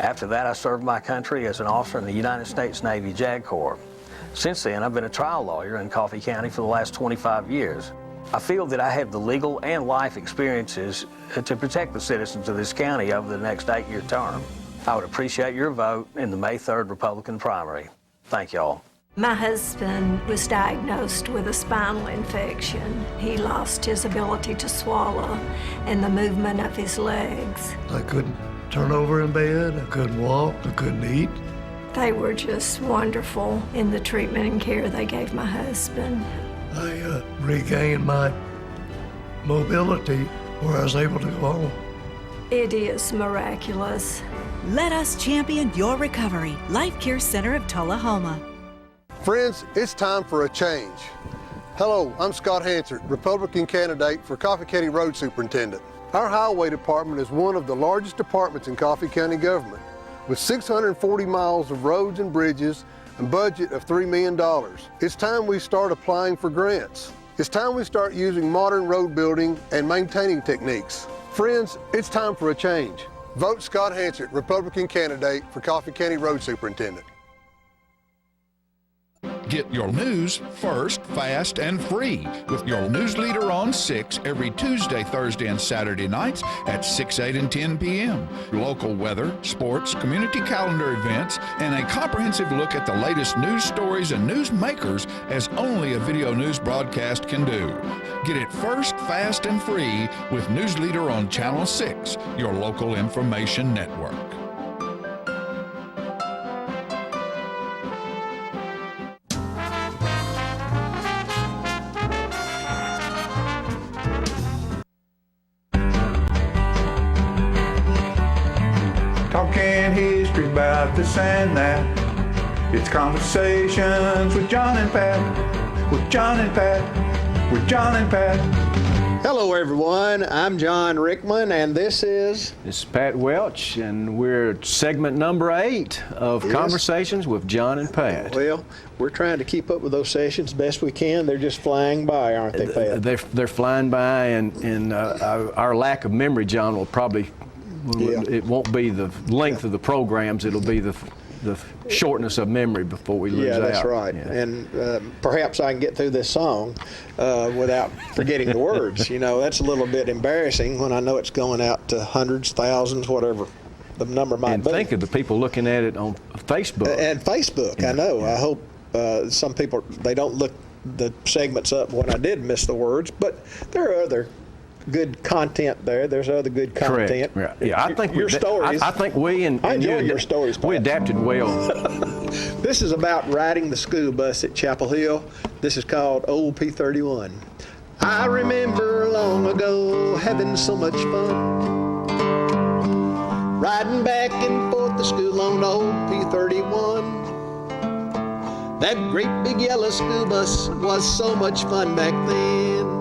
After that, I served my country as an officer in the United States Navy JAG Corps. Since then, I've been a trial lawyer in Coffee County for the last 25 years. I feel that I have the legal and life experiences to protect the citizens of this county over the next 8-year term. I would appreciate your vote in the May 3rd Republican primary. Thank you all. My husband was diagnosed with a spinal infection. He lost his ability to swallow and the movement of his legs. I couldn't turn over in bed, I couldn't walk, I couldn't eat. They were just wonderful in the treatment and care they gave my husband. I regained my mobility where I was able to go home. It is miraculous. Let us champion your recovery. Life Care Center of Tullahoma. Friends, it's time for a change. Hello, I'm Scott Hansard, Republican candidate for Coffee County Road Superintendent. Our Highway Department is one of the largest departments in Coffee County government, with 640 miles of roads and bridges and budget of $3 million. It's time we start applying for grants. It's time we start using modern road building and maintaining techniques. Friends, it's time for a change. Vote Scott Hansard, Republican candidate for Coffee County Road Superintendent. Get your news first, fast, and free with your news leader on 6 every Tuesday, Thursday, and Saturday nights at 6, 8, and 10 p.m. Local weather, sports, community calendar events, and a comprehensive look at the latest news stories and news makers as only a video news broadcast can do. Get it first, fast, and free with News Leader on Channel 6, your local information network. Talking history about this and that. It's conversations with John and Pat. With John and Pat. With John and Pat. Hello everyone, I'm John Rickman and this is Pat Welch and we're at segment number 8 of Conversations with John and Pat. Well, we're trying to keep up with those sessions best we can. They're just flying by, aren't they, Pat? They're flying by and our lack of memory, John, will probably, it won't be the length of the programs, it'll be the shortness of memory before we lose out. Yeah, that's right. Yeah. And perhaps I can get through this song without forgetting the words. You know, that's a little bit embarrassing when I know it's going out to hundreds, thousands, whatever the number might be. And think of the people looking at it on Facebook. And Facebook, yeah. I know. Yeah. I hope some people, they don't look the segments up when I did miss the words, but there are other good content there. There's other good content. Correct. Yeah, I think your stories. I think we and I enjoy your stories. We adapted well. This is about riding the school bus at Chapel Hill. This is called Old P31. I remember long ago having so much fun riding back and forth to school on Old P31. That great big yellow school bus was so much fun back then.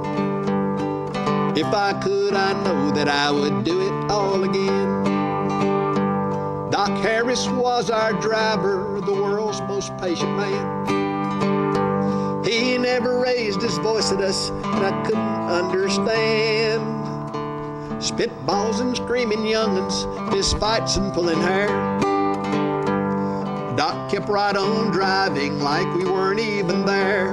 If I could, I know that I would do it all again. Doc Harris was our driver, the world's most patient man. He never raised his voice at us, and I couldn't understand. Spitballs and screaming young'uns, fist fights and pulling hair. Doc kept right on driving like we weren't even there.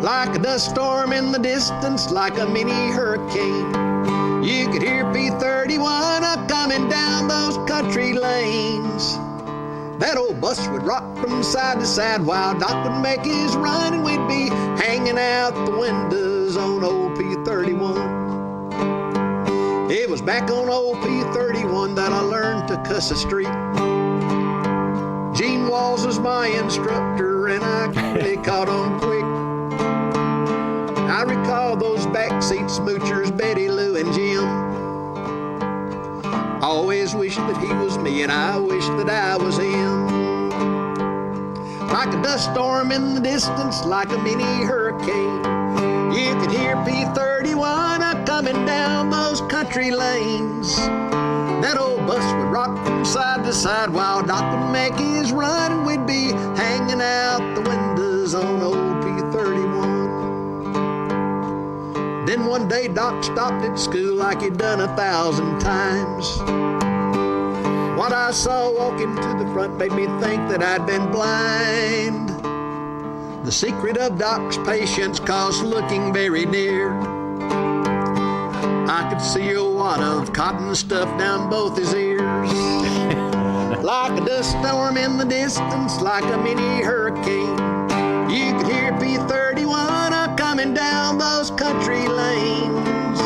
Like a dust storm in the distance, like a mini hurricane. You could hear P31 a-coming down those country lanes. That old bus would rock from side to side while Doc would make his run, and we'd be hanging out the windows on old P31. It was back on old P31 that I learned to cuss a street. Gene Walls was my instructor, and I really caught on quick. I recall those backseat smoochers, Betty Lou and Jim. Always wished that he was me and I wished that I was him. Like a dust storm in the distance, like a mini hurricane. You could hear P31 a-coming down those country lanes. That old bus would rock from side to side while Doc would make his run, and we'd be hanging out the windows on old P31. Then one day Doc stopped at school like he'd done 1,000 times. What I saw walking to the front made me think that I'd been blind. The secret of Doc's patience caused looking very near. I could see a wad of cotton stuff down both his ears. Like a dust storm in the distance, like a mini hurricane. You could hear P31 a-coming down those country lanes.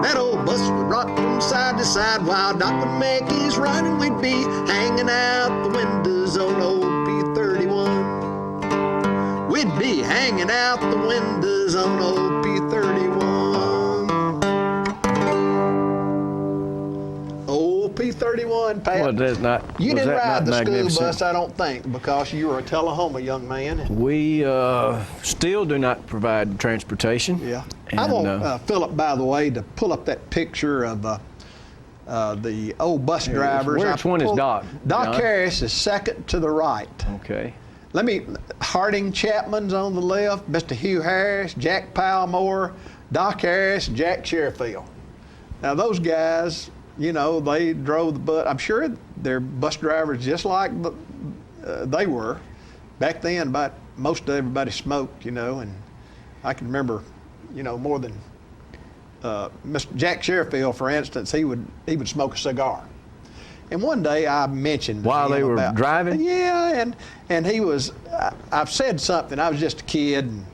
That old bus would rock from side to side while Doc would make his run, and we'd be hanging out the windows on old P31. We'd be hanging out the windows on old P31. Old P31, Pat. Well, that's not, you didn't ride the magnificent? School bus, I don't think, because you were a Tullahoma young man. We still do not provide transportation. Yeah. I want Philip, by the way, to pull up that picture of the old bus drivers. Which one is Doc? Doc Harris is second to the right. Okay. Harding Chapman's on the left, Mr. Hugh Harris, Jack Palmore, Doc Harris, Jack Sherfield. Now those guys, you know, they drove the bus. I'm sure they're bus drivers just like they were. Back then, about most of everybody smoked, you know, and I can remember, you know, more than Mr. Jack Sherfield, for instance, he would smoke a cigar. And one day I mentioned while they were driving. Yeah, and he was. I've said something. I was just a kid, and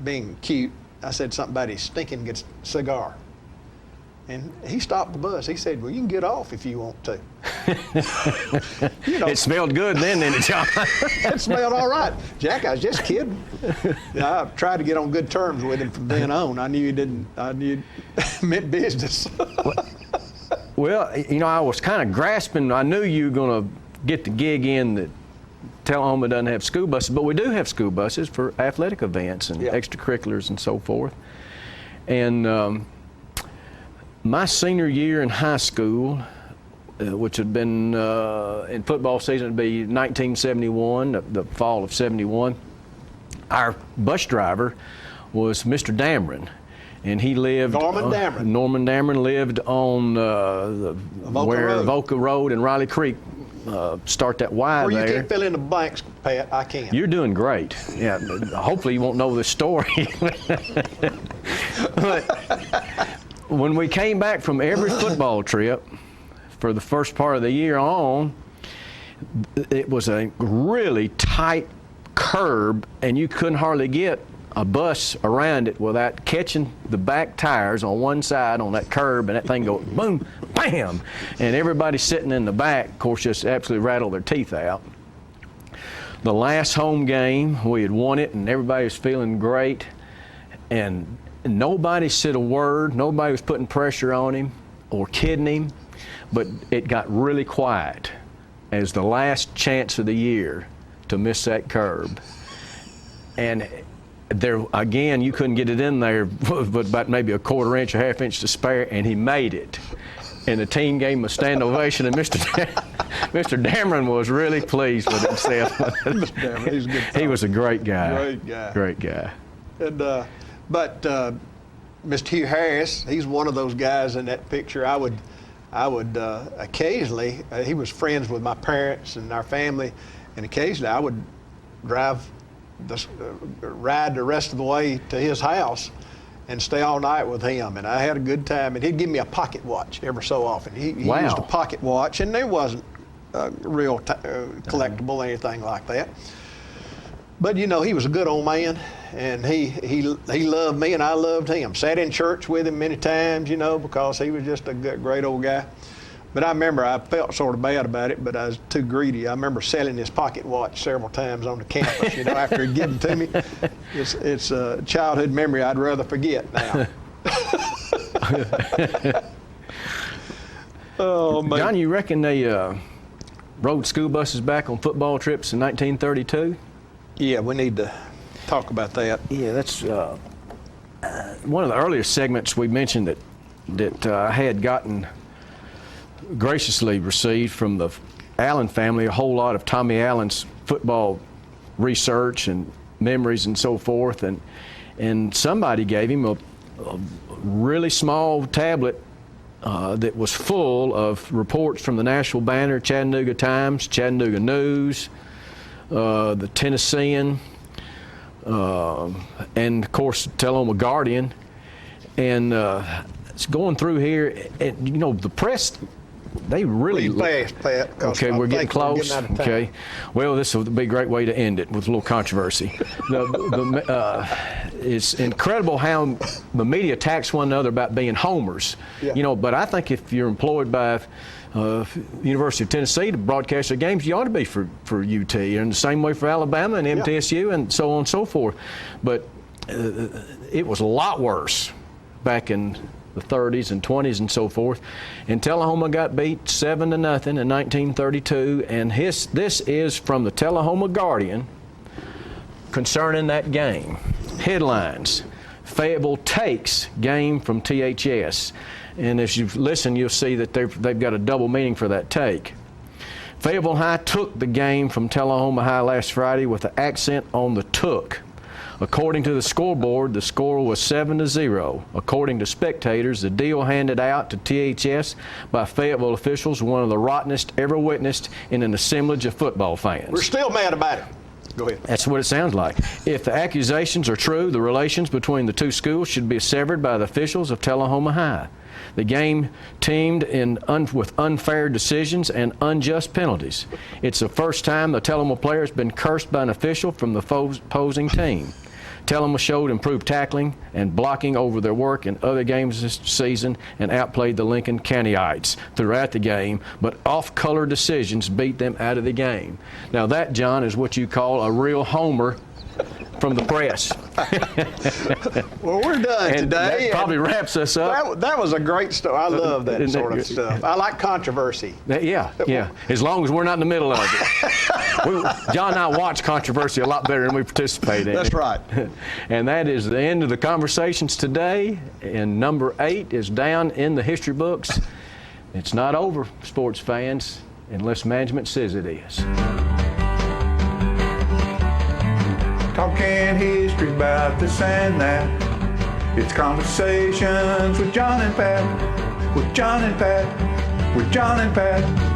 being cute. I said something about his stinking cigar. And he stopped the bus. He said, "Well, you can get off if you want to." You know, it smelled good then, didn't it, John? It smelled all right. Jack, I was just kidding. I tried to get on good terms with him from then on. I knew he didn't. I knew it meant business. Well, you know, I was kind of grasping. I knew you were going to get the gig in that Tullahoma doesn't have school buses, but we do have school buses for athletic events and extracurriculars and so forth. And my senior year in high school, which had been in football season, it'd be 1971, the fall of 71, our bus driver was Mr. Dameron. And he lived. Norman Dameron. Norman Dameron lived on Avoca Road and Riley Creek. Start that Y Well, there. you can't fill in the blanks, Pat. I can. You're doing great. Yeah. Hopefully you won't know this story. But when we came back from every football trip for the first part of the year on, it was a really tight curb, and you couldn't hardly get a bus around it without catching the back tires on one side on that curb, and that thing go boom, bam, and everybody sitting in the back, of course, just absolutely rattled their teeth out. The last home game, we had won it, and everybody was feeling great, and nobody said a word. Nobody was putting pressure on him or kidding him, but it got really quiet as the last chance of the year to miss that curb. And there again, you couldn't get it in there, but about maybe a quarter inch or half inch to spare, and he made it. And the team gave him a stand ovation, and Mr. Dameron was really pleased with himself. Mr. Dameron, he's a good fellow. He was a great guy. Great guy. Great guy. And but Mr. Hugh Harris, he's one of those guys in that picture. I would occasionally. He was friends with my parents and our family, and occasionally I would ride the rest of the way to his house and stay all night with him, and I had a good time. And he'd give me a pocket watch every so often. He used a pocket watch, and there wasn't real collectible or anything like that. But you know, he was a good old man, and he loved me, and I loved him. Sat in church with him many times, you know, because he was just a great old guy. But I remember I felt sort of bad about it, but I was too greedy. I remember selling his pocket watch several times on the campus, you know, after he'd given it to me. It's a childhood memory I'd rather forget now. Oh, man. John, you reckon they rode school buses back on football trips in 1932? Yeah, we need to talk about that. Yeah, that's one of the earlier segments we mentioned that I had gotten graciously received from the Allen family, a whole lot of Tommy Allen's football research and memories and so forth, and somebody gave him a really small tablet that was full of reports from the Nashville Banner, Chattanooga Times, Chattanooga News, the Tennessean, and of course Tullahoma Guardian, and it's going through here, and you know, the press, they really fast, Pat. Okay, we're getting close. Okay, well, this will be a great way to end it with a little controversy. It's incredible how the media attacks one another about being homers. Yeah. You know, but I think if you're employed by University of Tennessee to broadcast their games, you ought to be for UT, and the same way for Alabama and MTSU and so on and so forth. But it was a lot worse back in the 30s and 20s and so forth. And Tullahoma got beat 7-0 in 1932. And this is from the Tullahoma Guardian concerning that game. Headlines: Fayetteville takes game from THS. And as you listen, you'll see that they've got a double meaning for that take. Fayetteville High took the game from Tullahoma High last Friday with an accent on the took. According to the scoreboard, the score was 7-0. According to spectators, the deal handed out to THS by Fayetteville officials was one of the rottenest ever witnessed in an assemblage of football fans. We're still mad about it. Go ahead. That's what it sounds like. If the accusations are true, the relations between the two schools should be severed by the officials of Tullahoma High. The game teamed with unfair decisions and unjust penalties. It's the first time the Tullahoma player has been cursed by an official from the opposing team. Tullahoma showed improved tackling and blocking over their work in other games this season and outplayed the Lincoln Countyites throughout the game, but off-color decisions beat them out of the game. Now that, John, is what you call a real homer from the press. Well, we're done and today. That probably wraps us up. That was a great story. I love that sort of stuff. I like controversy. Yeah. As long as we're not in the middle of it. John and I watch controversy a lot better than we participate in. That's right. And that is the end of the conversations today. And number 8 is down in the history books. It's not over, sports fans, unless management says it is. Talking history about this and that. It's conversations with John and Pat. With John and Pat. With John and Pat.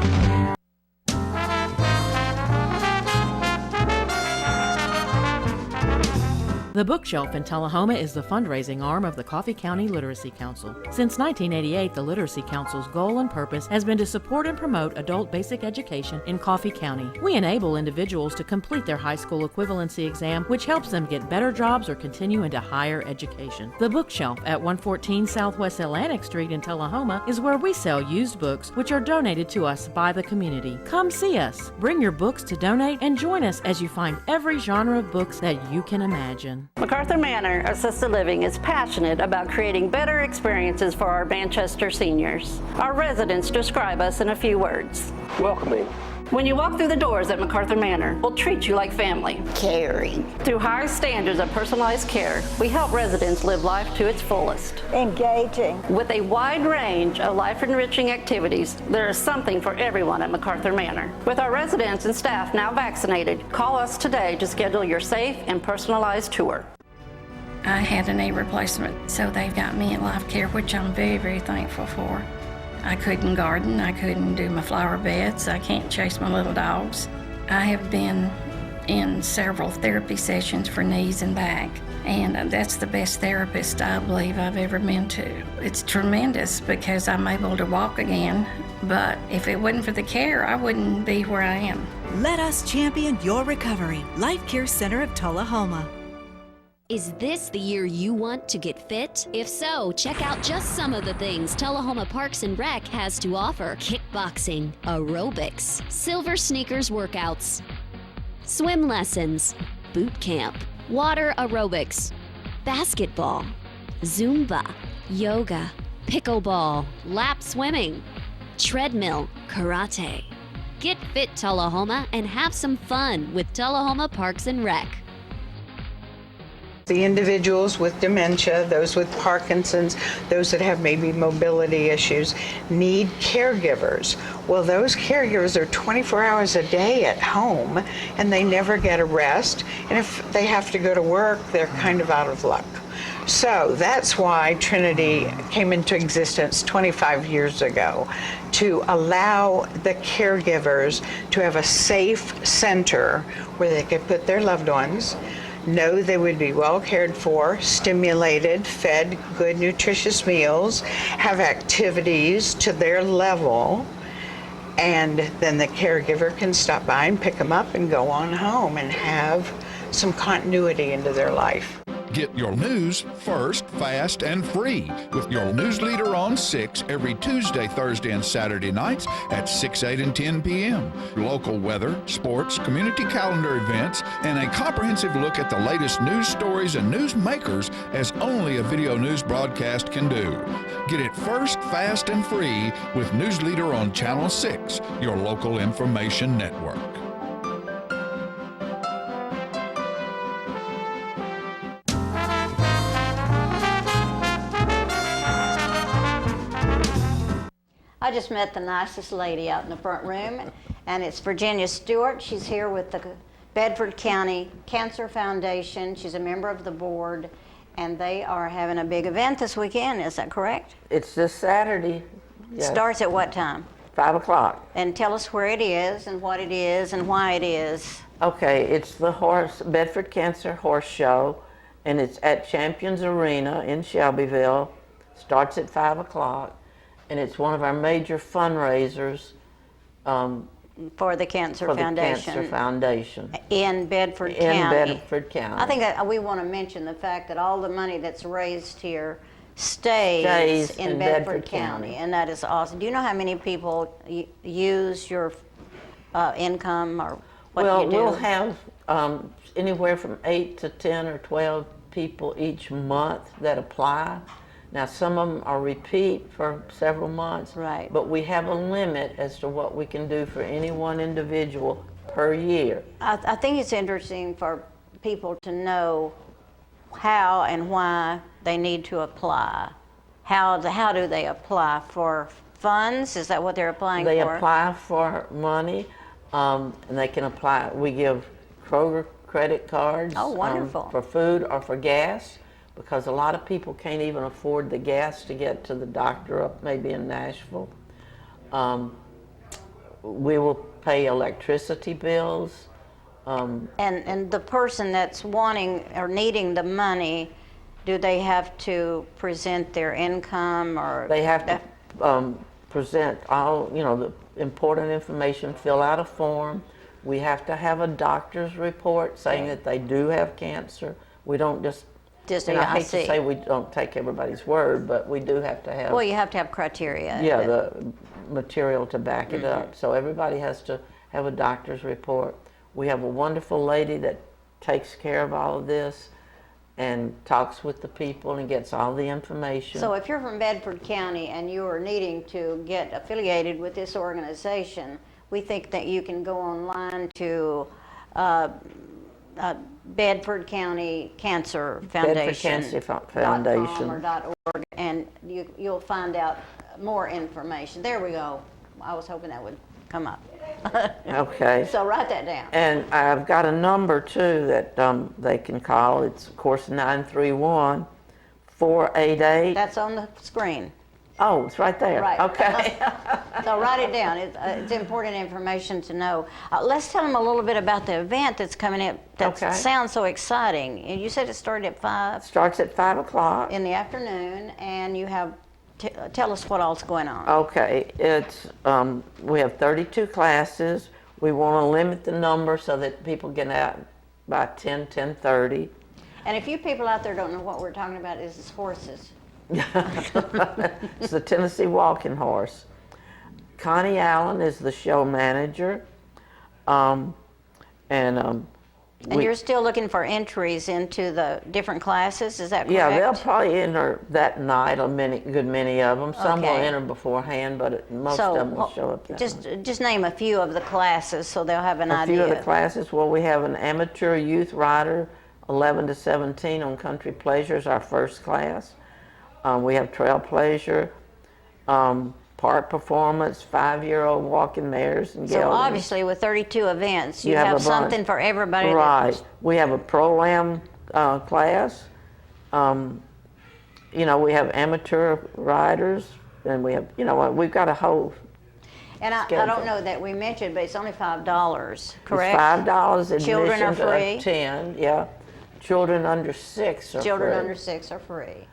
The Bookshelf in Tullahoma is the fundraising arm of the Coffee County Literacy Council. Since 1988, the Literacy Council's goal and purpose has been to support and promote adult basic education in Coffee County. We enable individuals to complete their high school equivalency exam, which helps them get better jobs or continue into higher education. The Bookshelf at 114 Southwest Atlantic Street in Tullahoma is where we sell used books, which are donated to us by the community. Come see us, bring your books to donate, and join us as you find every genre of books that you can imagine. Macarthur Manor Assisted Living is passionate about creating better experiences for our Manchester seniors. Our residents describe us in a few words. Welcoming. When you walk through the doors at Macarthur Manor, we'll treat you like family. Caring. Through high standards of personalized care, we help residents live life to its fullest. Engaging. With a wide range of life-enriching activities, there is something for everyone at Macarthur Manor. With our residents and staff now vaccinated, call us today to schedule your safe and personalized tour. I had a knee replacement, so they've got me in life care, which I'm very, very thankful for. I couldn't garden, I couldn't do my flower beds, I can't chase my little dogs. I have been in several therapy sessions for knees and back, and that's the best therapist I believe I've ever been to. It's tremendous because I'm able to walk again, but if it wasn't for the care, I wouldn't be where I am. Let us champion your recovery. Life Care Center of Tullahoma. Is this the year you want to get fit? If so, check out just some of the things Tullahoma Parks and Rec has to offer. Kickboxing, aerobics, silver sneakers workouts, swim lessons, boot camp, water aerobics, basketball, Zumba, yoga, pickleball, lap swimming, treadmill, karate. Get fit, Tullahoma, and have some fun with Tullahoma Parks and Rec. The individuals with dementia, those with Parkinson's, those that have maybe mobility issues, need caregivers. Well, those caregivers are 24 hours a day at home, and they never get a rest. And if they have to go to work, they're kind of out of luck. So that's why Trinity came into existence 25 years ago, to allow the caregivers to have a safe center where they could put their loved ones, know they would be well cared for, stimulated, fed good nutritious meals, have activities to their level, and then the caregiver can stop by and pick them up and go on home and have some continuity into their life. Get your news first, fast, and free with your news leader on 6 every Tuesday, Thursday, and Saturday nights at 6, 8, and 10 p.m. Local weather, sports, community calendar events, and a comprehensive look at the latest news stories and news makers as only a video news broadcast can do. Get it first, fast, and free with News Leader on Channel 6, your local information network. I just met the nicest lady out in the front room, And it's Virginia Stewart. She's here with the Bedford County Cancer Foundation. She's a member of the board, and they are having a big event this weekend. Is that correct? It's this Saturday. Yes. Starts at what time? 5 o'clock. And tell us where it is and what it is and why it is. Okay, it's the Bedford Cancer Horse Show, and it's at Champions Arena in Shelbyville. Starts at 5 o'clock, and it's one of our major fundraisers for the Cancer Foundation. In Bedford County. In Bedford County. I think that we want to mention the fact that all the money that's raised here stays in Bedford County, and that is awesome. Do you know how many people use your income, or what do you do? We'll have anywhere from 8 to 10 or 12 people each month that apply. Now, some of them are repeat for several months, right? But we have a limit as to what we can do for any one individual per year. I think it's interesting for people to know how and why they need to apply. How do they apply for funds? Is that what they're applying for? They apply for money, and they can apply. We give Kroger credit cards. Oh, wonderful. For food or for gas, because a lot of people can't even afford the gas to get to the doctor up maybe in Nashville. We will pay electricity bills. And the person that's wanting or needing the money, do they have to present their income, or? They have to present all, the important information, fill out a form. We have to have a doctor's report saying that they do have cancer. We don't just I hate to say we don't take everybody's word, but we do have to have. Well, you have to have criteria. Yeah, the material to back it up. So everybody has to have a doctor's report. We have a wonderful lady that takes care of all of this and talks with the people and gets all the information. So if you're from Bedford County and you are needing to get affiliated with this organization, we think that you can go online to Bedford County Cancer Foundation. Bedford Cancer Foundation. .org, and you'll find out more information. There we go. I was hoping that would come up. Okay. So write that down. And I've got a number too that they can call. It's of course 931-488. That's on the screen. Oh, it's right there. Right. Okay. So write it down. It's important information to know. Let's tell them a little bit about the event that's coming up. That sounds so exciting. And you said it started at 5. Starts at 5 o'clock in the afternoon, and you have. Tell us what all's going on. Okay, it's we have 32 classes. We want to limit the number so that people get out by 10:30. And if you people out there don't know what we're talking about, is horses. It's the Tennessee walking horse. Connie Allen is the show manager, and you're still looking for entries into the different classes, is that correct? Yeah, they'll probably enter that night, a good many of them. Some will enter beforehand, but most of them will show up that night. Just name a few of the classes so they'll have an idea. A few of the classes, well, we have an amateur youth rider, 11 to 17 on Country Pleasures, our first class. We have trail pleasure, park performance, 5-year-old walking mares and geldings. So obviously with 32 events, you have something for everybody. Right. We have a pro-am class. We have amateur riders, and we have, we've got a whole And I don't know that we mentioned, but it's only $5, correct? It's $5 admission. Children are free. To attend, yeah. Children under 6 are free. Children under 6 are free.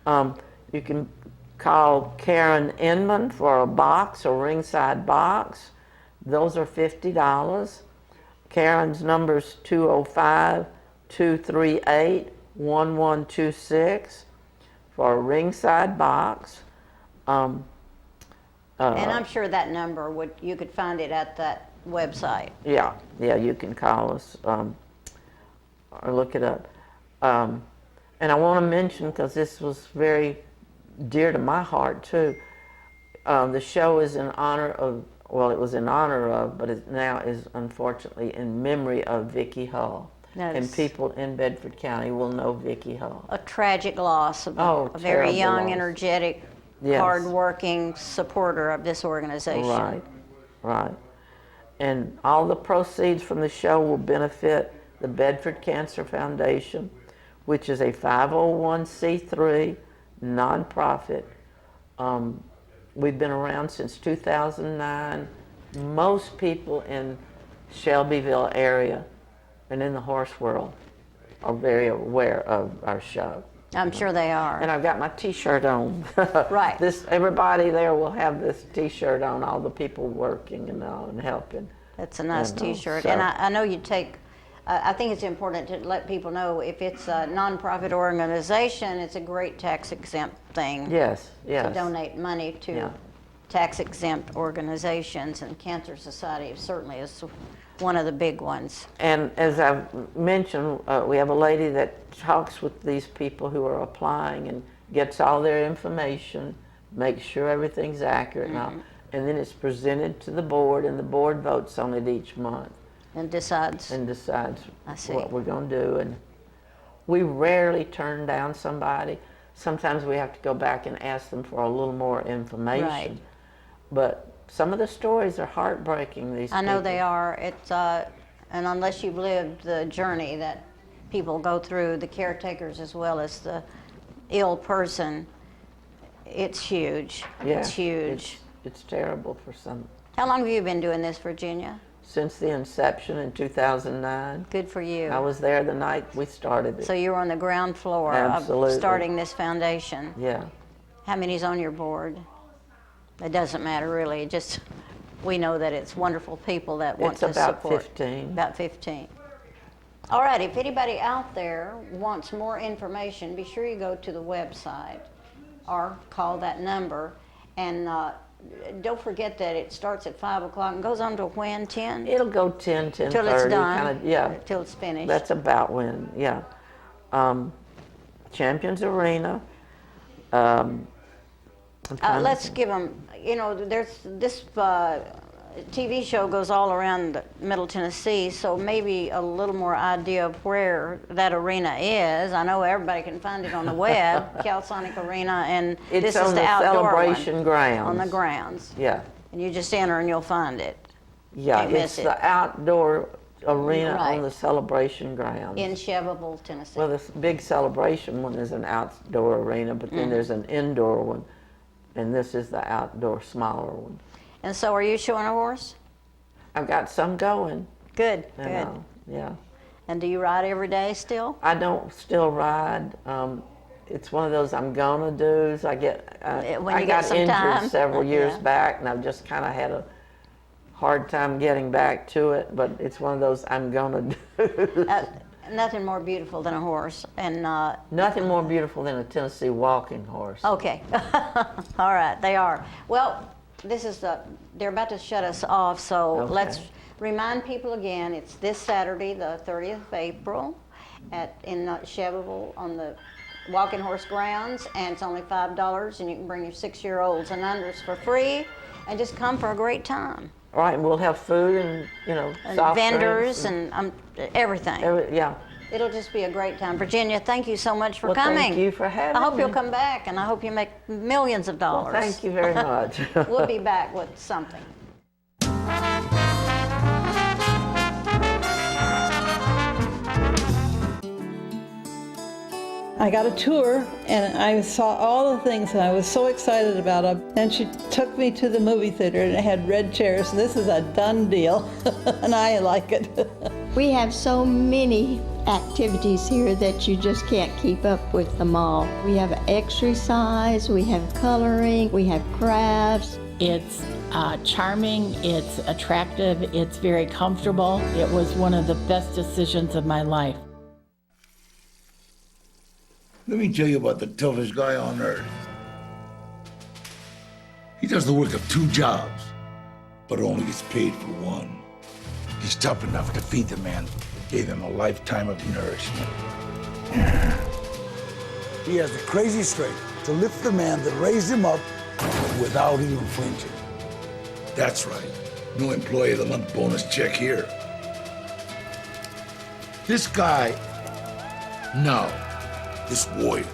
You can call Karen Inman for a box, a ringside box. Those are $50. Karen's number is 205-238-1126 for a ringside box. And I'm sure that number you could find it at that website. Yeah, you can call us or look it up. And I want to mention, because this was very dear to my heart too, the show is in honor of, it was in honor of, but it now is unfortunately in memory of Vicky Hall. And people in Bedford County will know Vicky Hall. A tragic loss of a very young, energetic, hard-working supporter of this organization. Right. And all the proceeds from the show will benefit the Bedford Cancer Foundation, which is a 501c3 nonprofit. We've been around since 2009. Most people in Shelbyville area and in the horse world are very aware of our show. I'm sure they are. And I've got my T-shirt on. Right. Everybody there will have this T-shirt on, all the people working and helping. That's a nice T-shirt. So- And I know you take, I think it's important to let people know if it's a nonprofit organization, it's a great tax exempt thing. Yes, To yes. donate money to Yeah. tax exempt organizations, and Cancer Society certainly is one of the big ones. And as I've mentioned, we have a lady that talks with these people who are applying and gets all their information, makes sure everything's accurate now, and then it's presented to the board, and the board votes on it each month. And decides. I see. What we're going to do. And we rarely turn down somebody. Sometimes we have to go back and ask them for a little more information. Right. But some of the stories are heartbreaking. These I know people. they are. It's and unless you've lived the journey that people go through, the caretakers as well as the ill person, it's huge. Yeah, It's huge. It's terrible for some. How long have you been doing this, Virginia? Since the inception in 2009. Good for you. I was there the night we started it. So you were on the ground floor Absolutely. of starting this foundation. Yeah. How many's on your board? It doesn't matter really. It just we know that it's wonderful people that want to It's about support. 15. About 15. All right, if anybody out there wants more information, be sure you go to the website or call that number. And don't forget that it starts at 5 o'clock and goes on to when, 10? It'll go 10, 10:30. Till it's done. Kinda, yeah. Till it's finished. That's about when, yeah. Champions Arena. Let's give them, you know, there's this TV show goes all around Middle Tennessee, so maybe a little more idea of where that arena is. I know everybody can find it on the web, Calisonic Arena, and It's this on is the the outdoor celebration one. grounds. On the grounds. Yeah. And you just enter and you'll find it. Yeah, Can't miss it's it. the outdoor arena Right. on the celebration grounds. In Shelbyville, Tennessee. Well, this big celebration one is an outdoor arena, but then there's an indoor one, and this is the outdoor smaller one. And so are you showing a horse? I've got some going. Good, you good. know, yeah. And do you ride every day still? I don't still ride. It's one of those I'm gonna do's. I get When I you got get some injured time. several years Yeah. back, and I've just kind of had a hard time getting back to it. But it's one of those I'm gonna do. Nothing more beautiful than a horse, and Nothing more beautiful than a Tennessee walking horse. okay. All right, they are. Well, this is they're about to shut us off, so Okay. let's remind people again. It's this Saturday, the 30th of April, in Shelbyville on the Walking Horse grounds, and it's only $5, and you can bring your 6-year-olds and unders for free, and just come for a great time. All right, and we'll have food and And soft vendors drinks and everything. yeah. It'll just be a great time. Virginia, thank you so much for Well, coming. thank you for having I hope me. you'll come back, and I hope you make millions of dollars. Well, thank you very much. We'll be back with something. I got a tour and I saw all the things and I was so excited about them. And she took me to the movie theater and it had red chairs. This is a done deal and I like it. We have so many activities here that you just can't keep up with them all. We have exercise, we have coloring, we have crafts. It's charming, it's attractive, it's very comfortable. It was one of the best decisions of my life. Let me tell you about the toughest guy on earth. He does the work of 2 jobs, but only gets paid for one. He's tough enough to feed the man that gave him a lifetime of nourishment. He has the crazy strength to lift the man that raised him up without even flinching. That's right, no employee of the month bonus check here. This guy, no. This warrior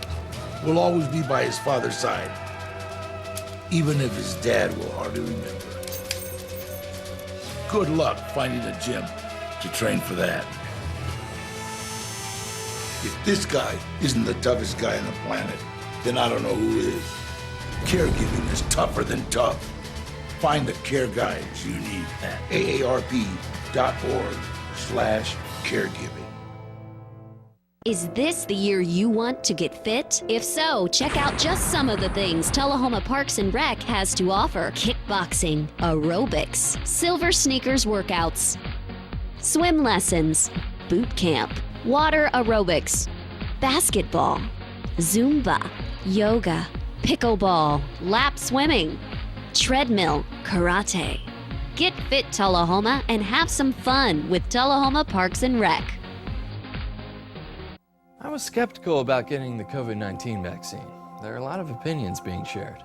will always be by his father's side, even if his dad will hardly remember. good luck finding a gym to train for that. If this guy isn't the toughest guy on the planet, then I don't know who is. Caregiving is tougher than tough. Find the care guides you need at aarp.org/caregiving. Is this the year you want to get fit? If so, check out just some of the things Tullahoma Parks and Rec has to offer. Kickboxing, aerobics, silver sneakers workouts, swim lessons, boot camp, water aerobics, basketball, Zumba, yoga, pickleball, lap swimming, treadmill, karate. Get fit, Tullahoma, and have some fun with Tullahoma Parks and Rec. I was skeptical about getting the COVID-19 vaccine. There are a lot of opinions being shared.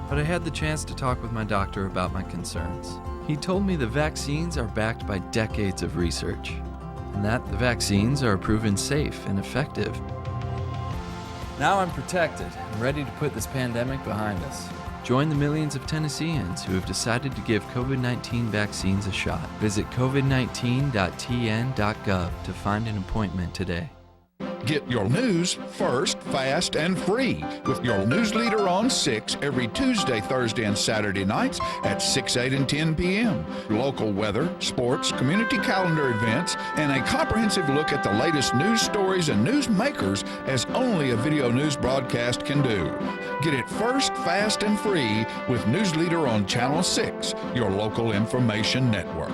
But I had the chance to talk with my doctor about my concerns. He told me the vaccines are backed by decades of research, and that the vaccines are proven safe and effective. Now I'm protected and ready to put this pandemic behind us. Join the millions of Tennesseans who have decided to give COVID-19 vaccines a shot. Visit covid19.tn.gov to find an appointment today. Get your news first, fast, and free with your news leader on 6 every Tuesday, Thursday, and Saturday nights at 6, 8, and 10 p.m. Local weather, sports, community calendar events, and a comprehensive look at the latest news stories and news makers as only a video news broadcast can do. Get it first, fast, and free with News Leader on Channel 6, your local information network.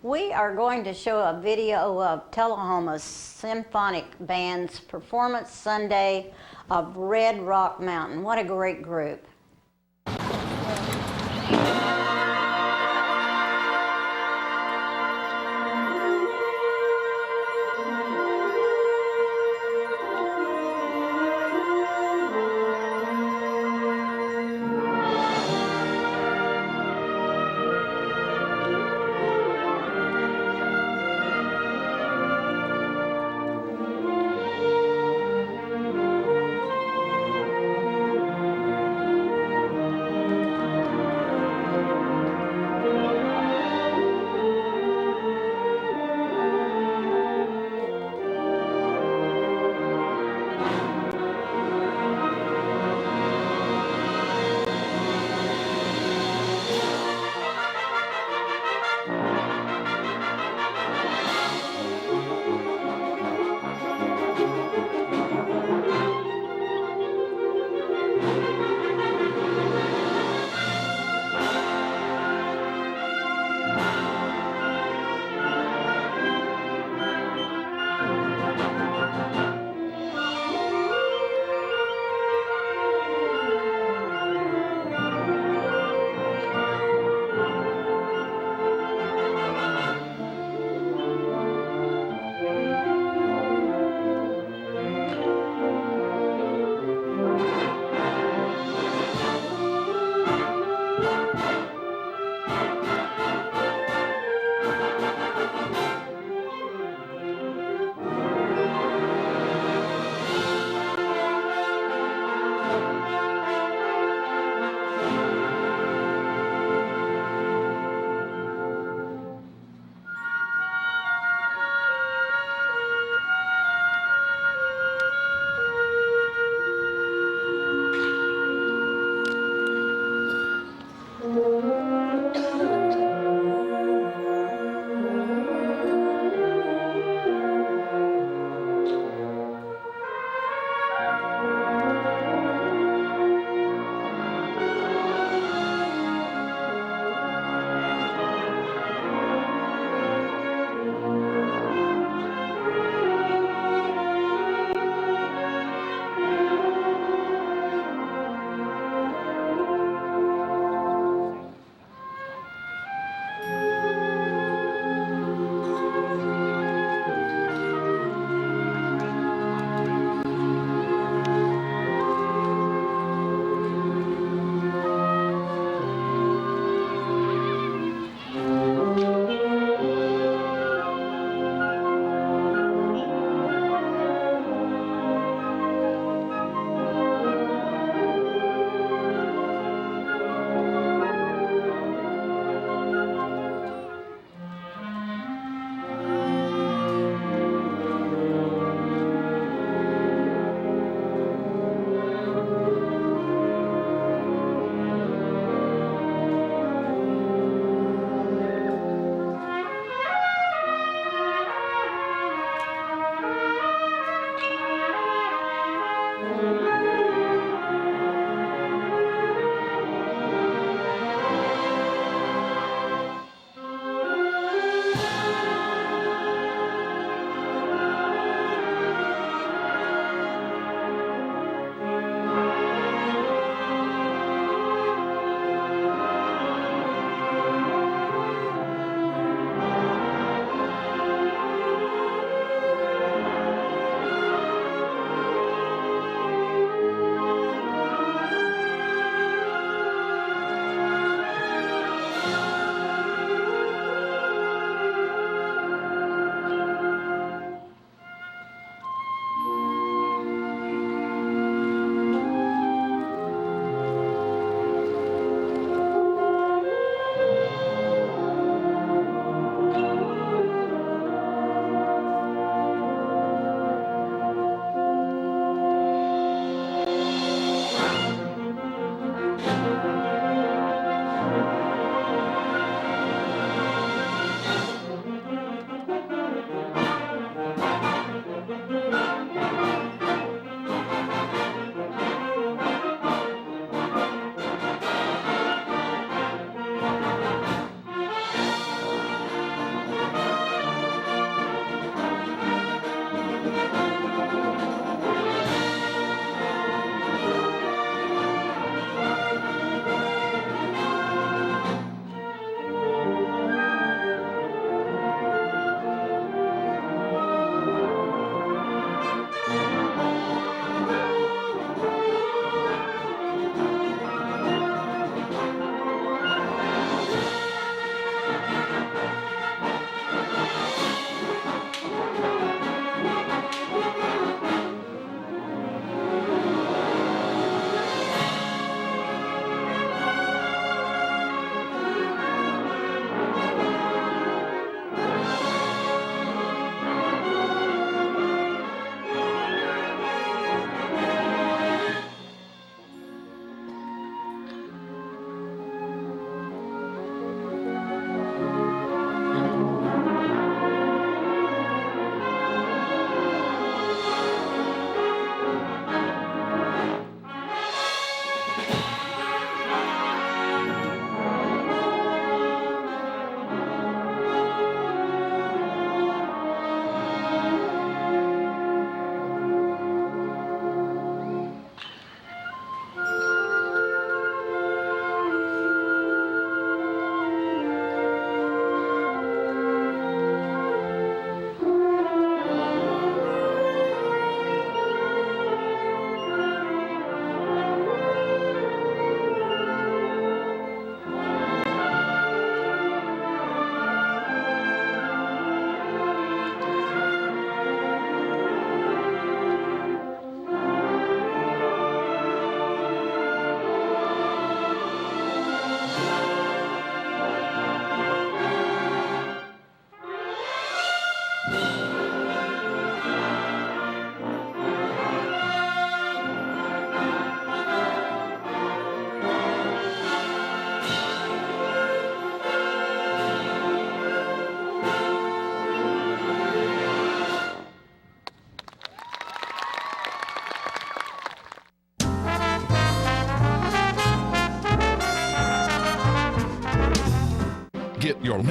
We are going to show a video of Tullahoma's Symphonic Band's performance Sunday of Red Rock Mountain. What a great group.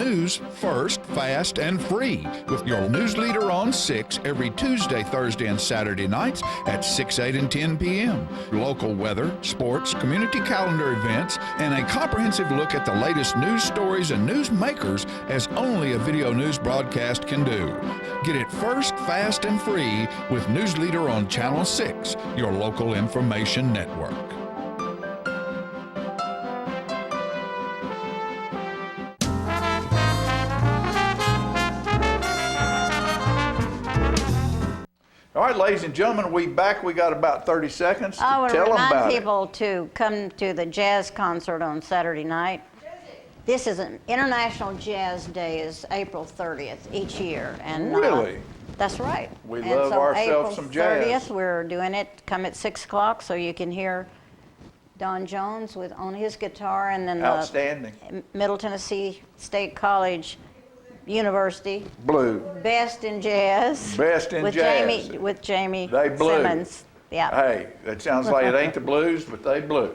news first, fast, and free with your news leader on 6 every Tuesday, Thursday, and Saturday nights at 6, 8, and 10 p.m. Local weather, sports, community calendar events, and a comprehensive look at the latest news stories and news makers as only a video news broadcast can do. Get it first, fast, and free with News Leader on Channel 6, your local information network. All right, ladies and gentlemen, we back. We got about 30 seconds to I would tell them remind about people to come to the jazz concert on Saturday night. This is an International Jazz Day, is April 30th each year. And Really? That's right. We and love so ourselves some jazz. April 30th, we're doing it. Come at 6 o'clock so you can hear Don Jones on his guitar, and then Outstanding. the Middle Tennessee State College University. Blue. Best in Jazz. Best in with jazz. With Jamie They blew. Simmons. Yeah. Hey, that sounds like it ain't the blues, but they blew.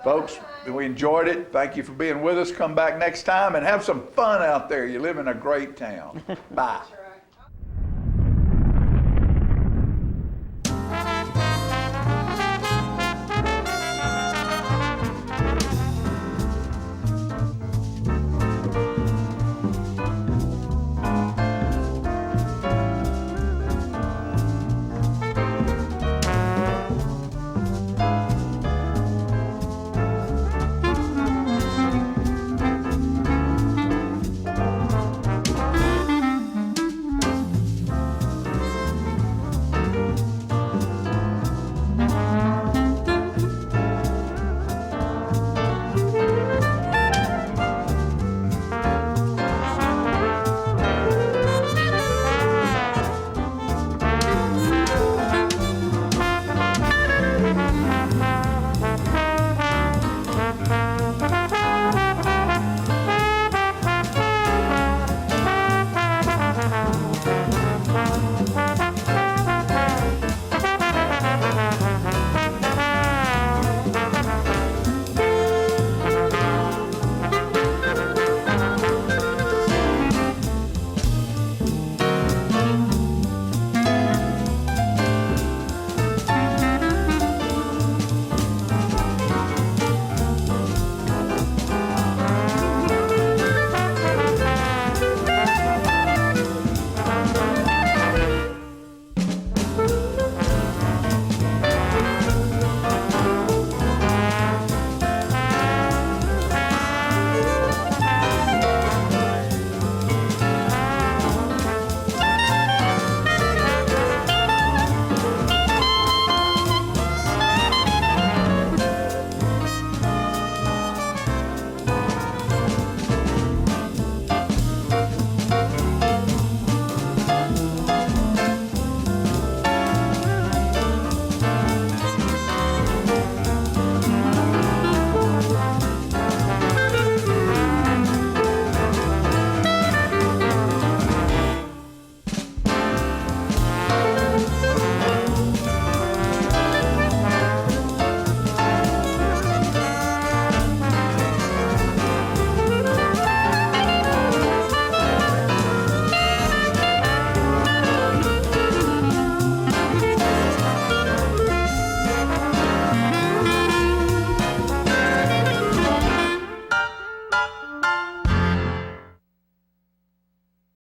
Folks, we enjoyed it. Thank you for being with us. Come back next time and have some fun out there. You live in a great town. Bye.